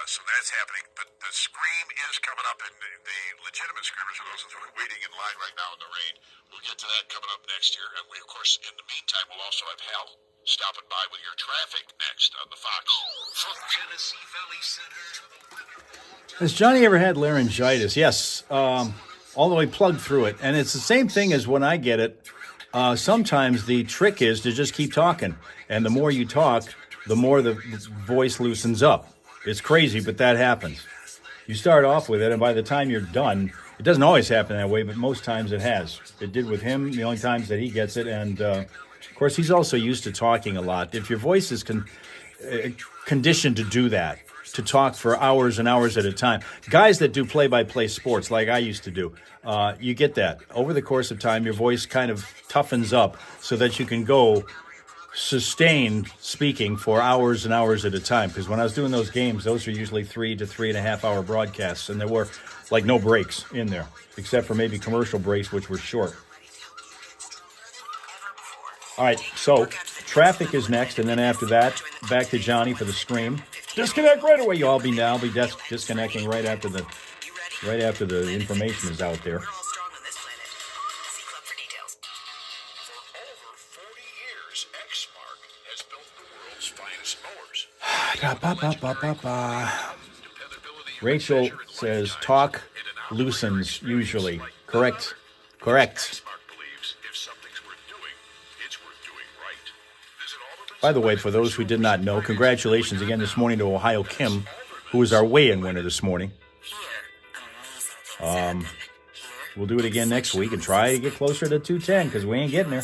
so that's happening. But the Scream is coming up, and the legitimate Screamers are those that are waiting in line right now in the rain. We'll get to that coming up next year. And we, of course, in the meantime, we'll also have Hal stopping by with your traffic next on the Fox. From Tennessee Valley Center to the winner. Has Johnny ever had laryngitis? Yes. Although he plugged through it. And it's the same thing as when I get it. Sometimes the trick is to just keep talking. And the more you talk, the more the voice loosens up. It's crazy, but that happens. You start off with it, and by the time you're done, it doesn't always happen that way, but most times it has. It did with him the only times that he gets it. And, of course, he's also used to talking a lot. If your voice is conditioned to do that, to talk for hours and hours at a time. Guys that do play-by-play sports like I used to do, you get that. Over the course of time, your voice kind of toughens up so that you can go sustained speaking for hours and hours at a time. Because when I was doing those games, those are usually 3 to 3.5 hour broadcasts, and there were like no breaks in there, except for maybe commercial breaks, which were short. All right, so traffic is next, and then after that, back to Johnny for the Scream. Disconnect right away. I'll be disconnecting right after the information is out there. We're all strong on this planet. See Club for details. For over 40 years, Exmark has built the world's finest mowers. Rachel says talk loosens usually. Correct. Correct. By the way, for those who did not know, congratulations again this morning to Ohio Kim, who was our weigh-in winner this morning. We'll do it again next week and try to get closer to 210 because we ain't getting there.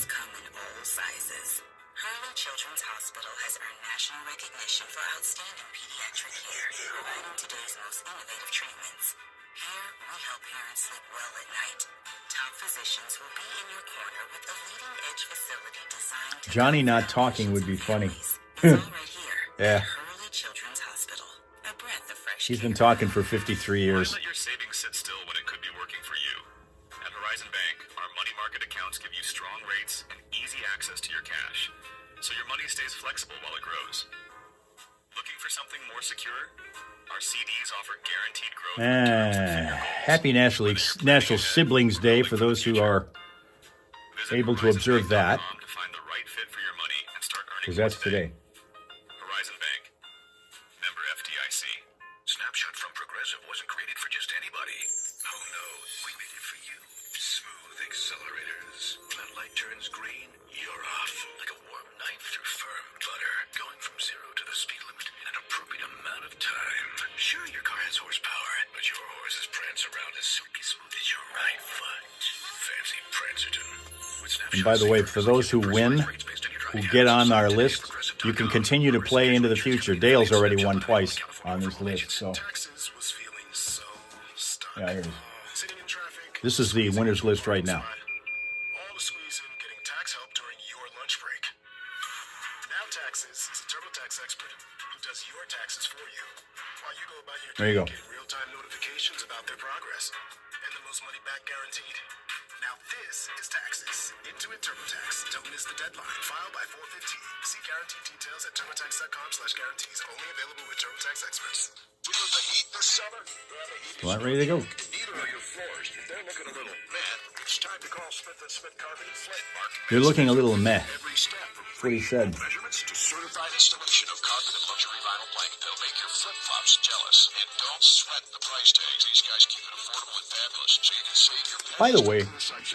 Children's Hospital has earned national recognition for outstanding pediatric care, providing today's most innovative treatments. Here, we help parents sleep well at night. Top physicians will be in your corner with a leading-edge facility designed to... Johnny not talking would be funny. It's all right here. Yeah. Hurley Children's Hospital. A breath of fresh He's been care. talking for 53 years. Why let your savings sit still when it could be working for you? At Horizon Bank, our money market accounts give you strong rates and easy access to your cash, so your money stays flexible while it grows. Looking for something more secure? Our CDs offer guaranteed growth. Happy National Siblings Day for those who are able to observe that, To find the right fit for your money and start earning because that's more today. today. Horizon Bank. Member FDIC. Snapshot from Progressive wasn't created for just anybody. Oh no, we made it for you. Smooth accelerators. When light turns green, you're off. Like a warm knife through firm butter. Going from 0 to the speed limit in an appropriate amount of time. Sure, your car has horsepower, but your horses prance around as silky smooth as your right foot. Fancy Prancerton. And by the way, for those who win, who get on our list, you can continue to play into the future. Dale's already won twice on this list, so Texas was feeling so stuck. yeah, here it is. Sitting in traffic. This is the winners list right now. All to squeeze in getting tax help during your lunch break. Now Taxes is a TurboTax expert who does your taxes for you, while you go about your There you day go. getting real-time notifications about their progress and the most money back guaranteed. Now this is Taxes. Intuit TurboTax. Don't miss the deadline. File by 4/15. See guarantee details at turbotax.com/guarantees. Only available with TurboTax experts. Feeling the heat this summer? Well, the heat is Well, ready to go. Neither are your floors. If they're looking a little mad, it's time to call Smith & Smith Carpet and Flint. You're looking a little meh. Every step from That's what he said. measurements to certified installation of carpet and luxury vinyl blanket. They'll make your flip-flops jealous. And don't sweat the price tags. These guys keep it affordable and fabulous so you can save your By the way,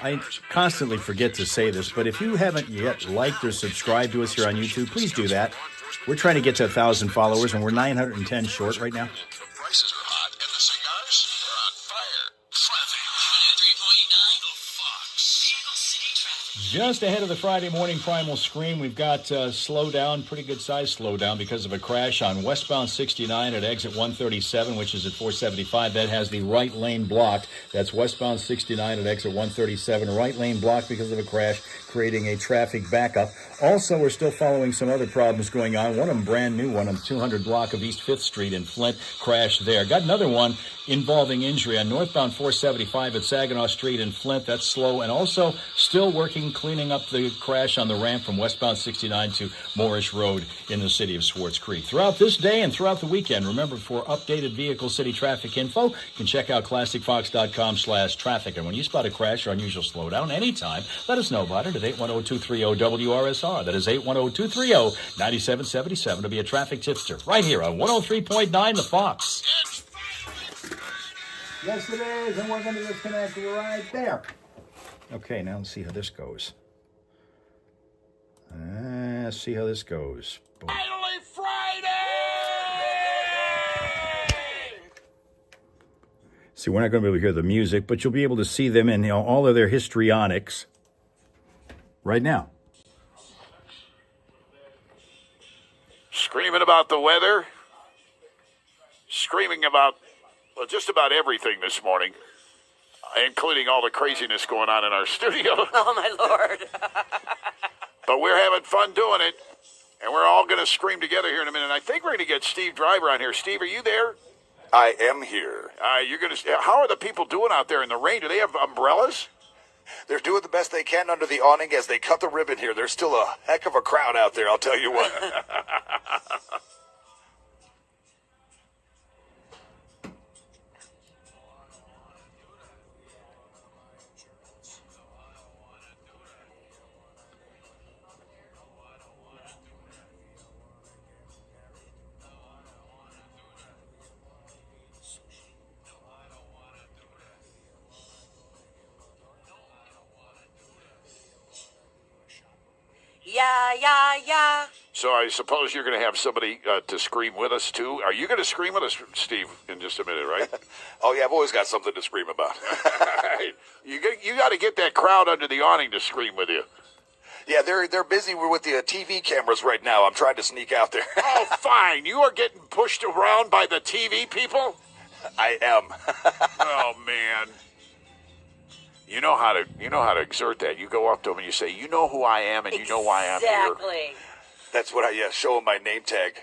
I constantly forget to say this, but if you haven't yet liked or subscribed to us here on YouTube, please do that. We're trying to get to 1,000 followers, and we're 910 short right now. The prices are hot and the cigars are on fire. Traffic. 103.9 The Fox. Vehicle City Traffic. Just ahead of the Friday morning primal scream, we've got slowdown, pretty good size slowdown because of a crash on westbound 69 at exit 137, which is at 475. That has the right lane blocked. That's westbound 69 at exit 137. Right lane blocked because of a crash, creating a traffic backup. Also, we're still following some other problems going on. One of them brand new, one on the 200 block of East 5th Street in Flint, crashed there. Got another one involving injury on northbound 475 at Saginaw Street in Flint. That's slow. And also still working, cleaning up the crash on the ramp from westbound 69 to Moorish Road in the city of Swartz Creek. Throughout this day and throughout the weekend, remember, for updated Vehicle City traffic info, you can check out classicfox.com/traffic. And when you spot a crash or unusual slowdown anytime, let us know about it at 810-230-WRSR. That is 810-230-9777 to be a traffic tipster right here on 103.9 The Fox. Yes, it is, and we're going to disconnect right there. Okay, now let's see how this goes. Let's see how this goes. Boom. Finally Friday! See, we're not going to be able to hear the music, but you'll be able to see them in all of their histrionics right now. Screaming about the weather, screaming about, well, just about everything this morning, including all the craziness going on in our studio. Oh, my Lord. But we're having fun doing it, and we're all going to scream together here in a minute. I think we're going to get Steve Driver on here. Steve, are you there? I am here. You're going to. How are the people doing out there in the rain? Do they have umbrellas? They're doing the best they can under the awning as they cut the ribbon here. There's still a heck of a crowd out there, I'll tell you what. Yeah, yeah, yeah. So I suppose you're going to have somebody to scream with us, too. Are you going to scream with us, Steve, in just a minute, right? Oh, yeah, I've always got something to scream about. You got to get that crowd under the awning to scream with you. Yeah, they're busy with the TV cameras right now. I'm trying to sneak out there. Oh, fine. You are getting pushed around by the TV people? I am. Oh, man. You know how to exert that. You go up to them and you say, "You know who I am, and you know why I'm here." Exactly. That's what show them my name tag.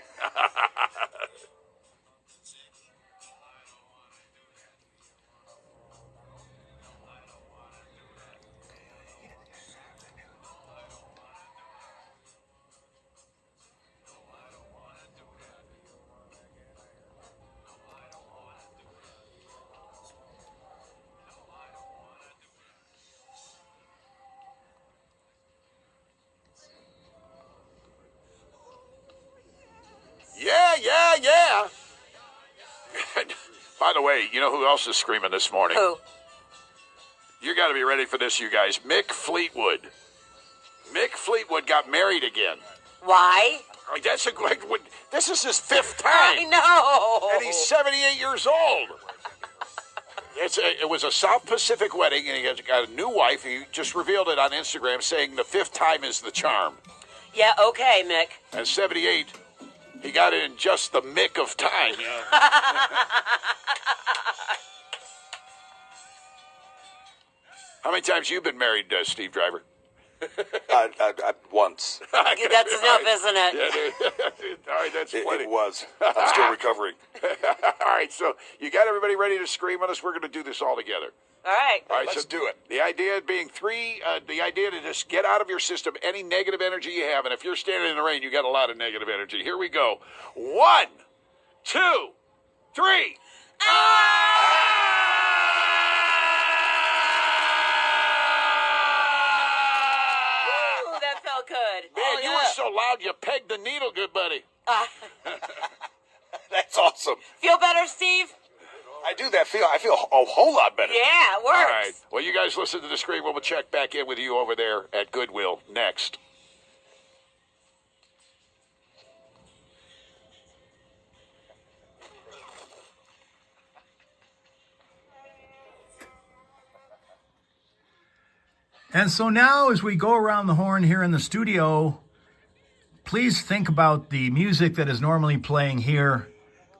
Yeah. By the way, you know who else is screaming this morning? Who? You got to be ready for this, you guys. Mick Fleetwood. Mick Fleetwood got married again. Why? This is his fifth time. I know. And he's 78 years old. It was a South Pacific wedding, and he has got a new wife. He just revealed it on Instagram, saying the fifth time is the charm. Yeah, okay, Mick. And 78, he got it in just the mick of time. How many times you been married, Steve Driver? Once. That's enough, isn't it? Yeah, dude. All right, that's funny. It was. I'm still recovering. All right, so you got everybody ready to scream on us? We're going to do this all together. All right. All right, Let's so do it. The idea being the idea to just get out of your system any negative energy you have. And if you're standing in the rain, you got a lot of negative energy. Here we go. 1, 2, 3. Ooh, that felt good. Man, you were so loud you pegged the needle, good buddy. That's awesome. Feel better, Steve? I do that. I feel a whole lot better. Yeah, it works. All right. Well, you guys listen to the screen. We'll check back in with you over there at Goodwill next. And so now, as we go around the horn here in the studio, please think about the music that is normally playing here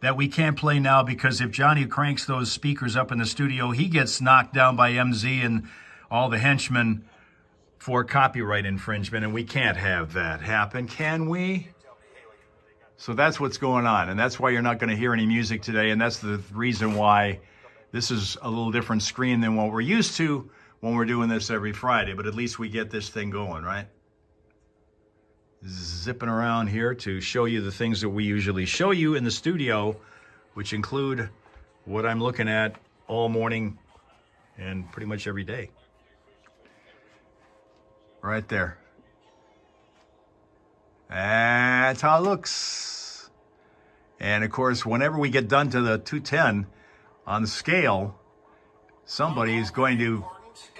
that we can't play now, because if Johnny cranks those speakers up in the studio, he gets knocked down by MZ and all the henchmen for copyright infringement, and we can't have that happen, can we? So that's what's going on, and that's why you're not going to hear any music today, and that's the reason why this is a little different screen than what we're used to when we're doing this every Friday, but at least we get this thing going, right? Zipping around here to show you the things that we usually show you in the studio, which include what I'm looking at all morning and pretty much every day. Right there. That's how it looks. And of course, whenever we get done to the 210 on the scale, somebody is going to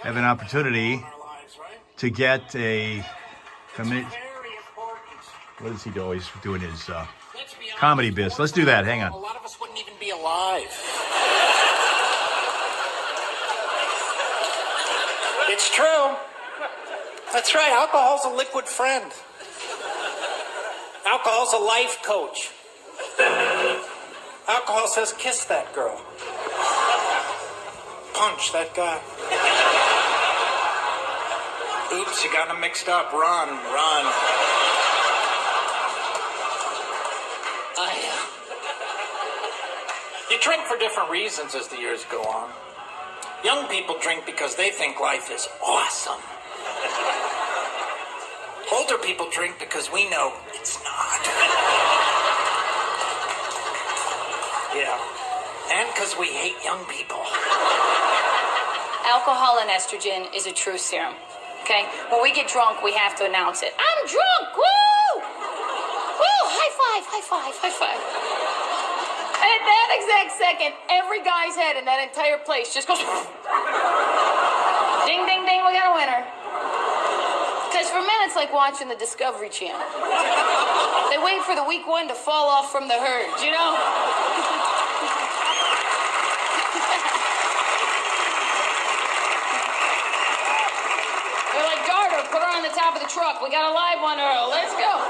have an opportunity to get a what is he always doing his comedy biz? Let's do that. Hang on. A lot of us wouldn't even be alive. It's true. That's right. Alcohol's a liquid friend. Alcohol's a life coach. Alcohol says, kiss that girl. Punch that guy. Oops, you got them mixed up. Run. You drink for different reasons as the years go on. Young people drink because they think life is awesome. Older people drink because we know it's not. Yeah. And because we hate young people. Alcohol and estrogen is a true serum. Okay? When we get drunk, we have to announce it. I'm drunk! Woo! Woo! High five, high five, high five. And at that exact second, every guy's head in that entire place just goes... Ding, ding, ding, we got a winner. Because for men, it's like watching the Discovery Channel. They wait for the weak one to fall off from the herd, you know? They're like, Garter, put her on the top of the truck. We got a live one, Earl. Let's go.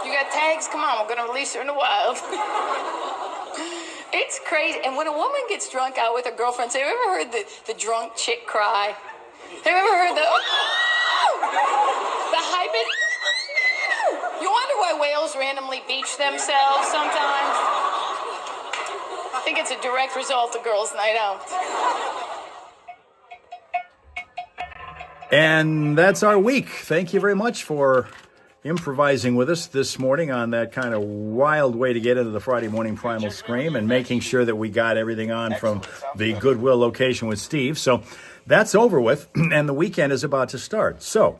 You got tags? Come on, we're going to release her in the wild. It's crazy. And when a woman gets drunk out with her girlfriends, have you ever heard the drunk chick cry? Have you ever heard the high pitch? You wonder why whales randomly beach themselves sometimes? I think it's a direct result of girls' night out. And that's our week. Thank you very much for improvising with us this morning on that kind of wild way to get into the Friday morning Primal Scream and making sure that we got everything on from the Goodwill location with Steve. So that's over with, and the weekend is about to start. So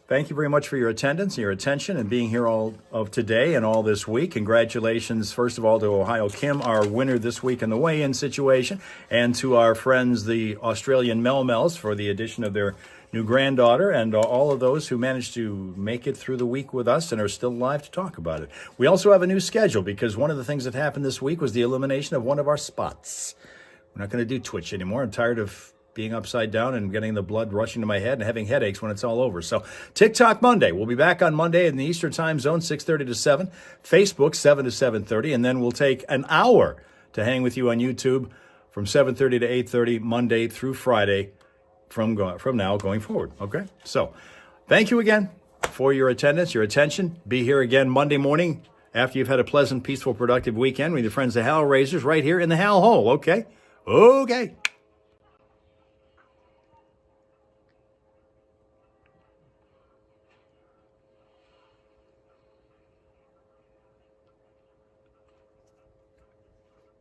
thank you very much for your attendance and your attention and being here all of today and all this week. Congratulations, first of all, to Ohio Kim, our winner this week in the weigh-in situation, and to our friends, the Australian Melmels, for the addition of their new granddaughter, and all of those who managed to make it through the week with us and are still alive to talk about it. We also have a new schedule because one of the things that happened this week was the elimination of one of our spots. We're not going to do Twitch anymore. I'm tired of being upside down and getting the blood rushing to my head and having headaches when it's all over. So TikTok Monday. We'll be back on Monday in the Eastern Time Zone, 6:30 to 7. Facebook, 7 to 7:30. And then we'll take an hour to hang with you on YouTube from 7:30 to 8:30, Monday through Friday, from now going forward. Okay? So Thank you again for your attendance, your attention. Be here again Monday morning after you've had a pleasant, peaceful, productive weekend with your friends, the Hal Raisers, right here in the Hal Hole, okay? Okay.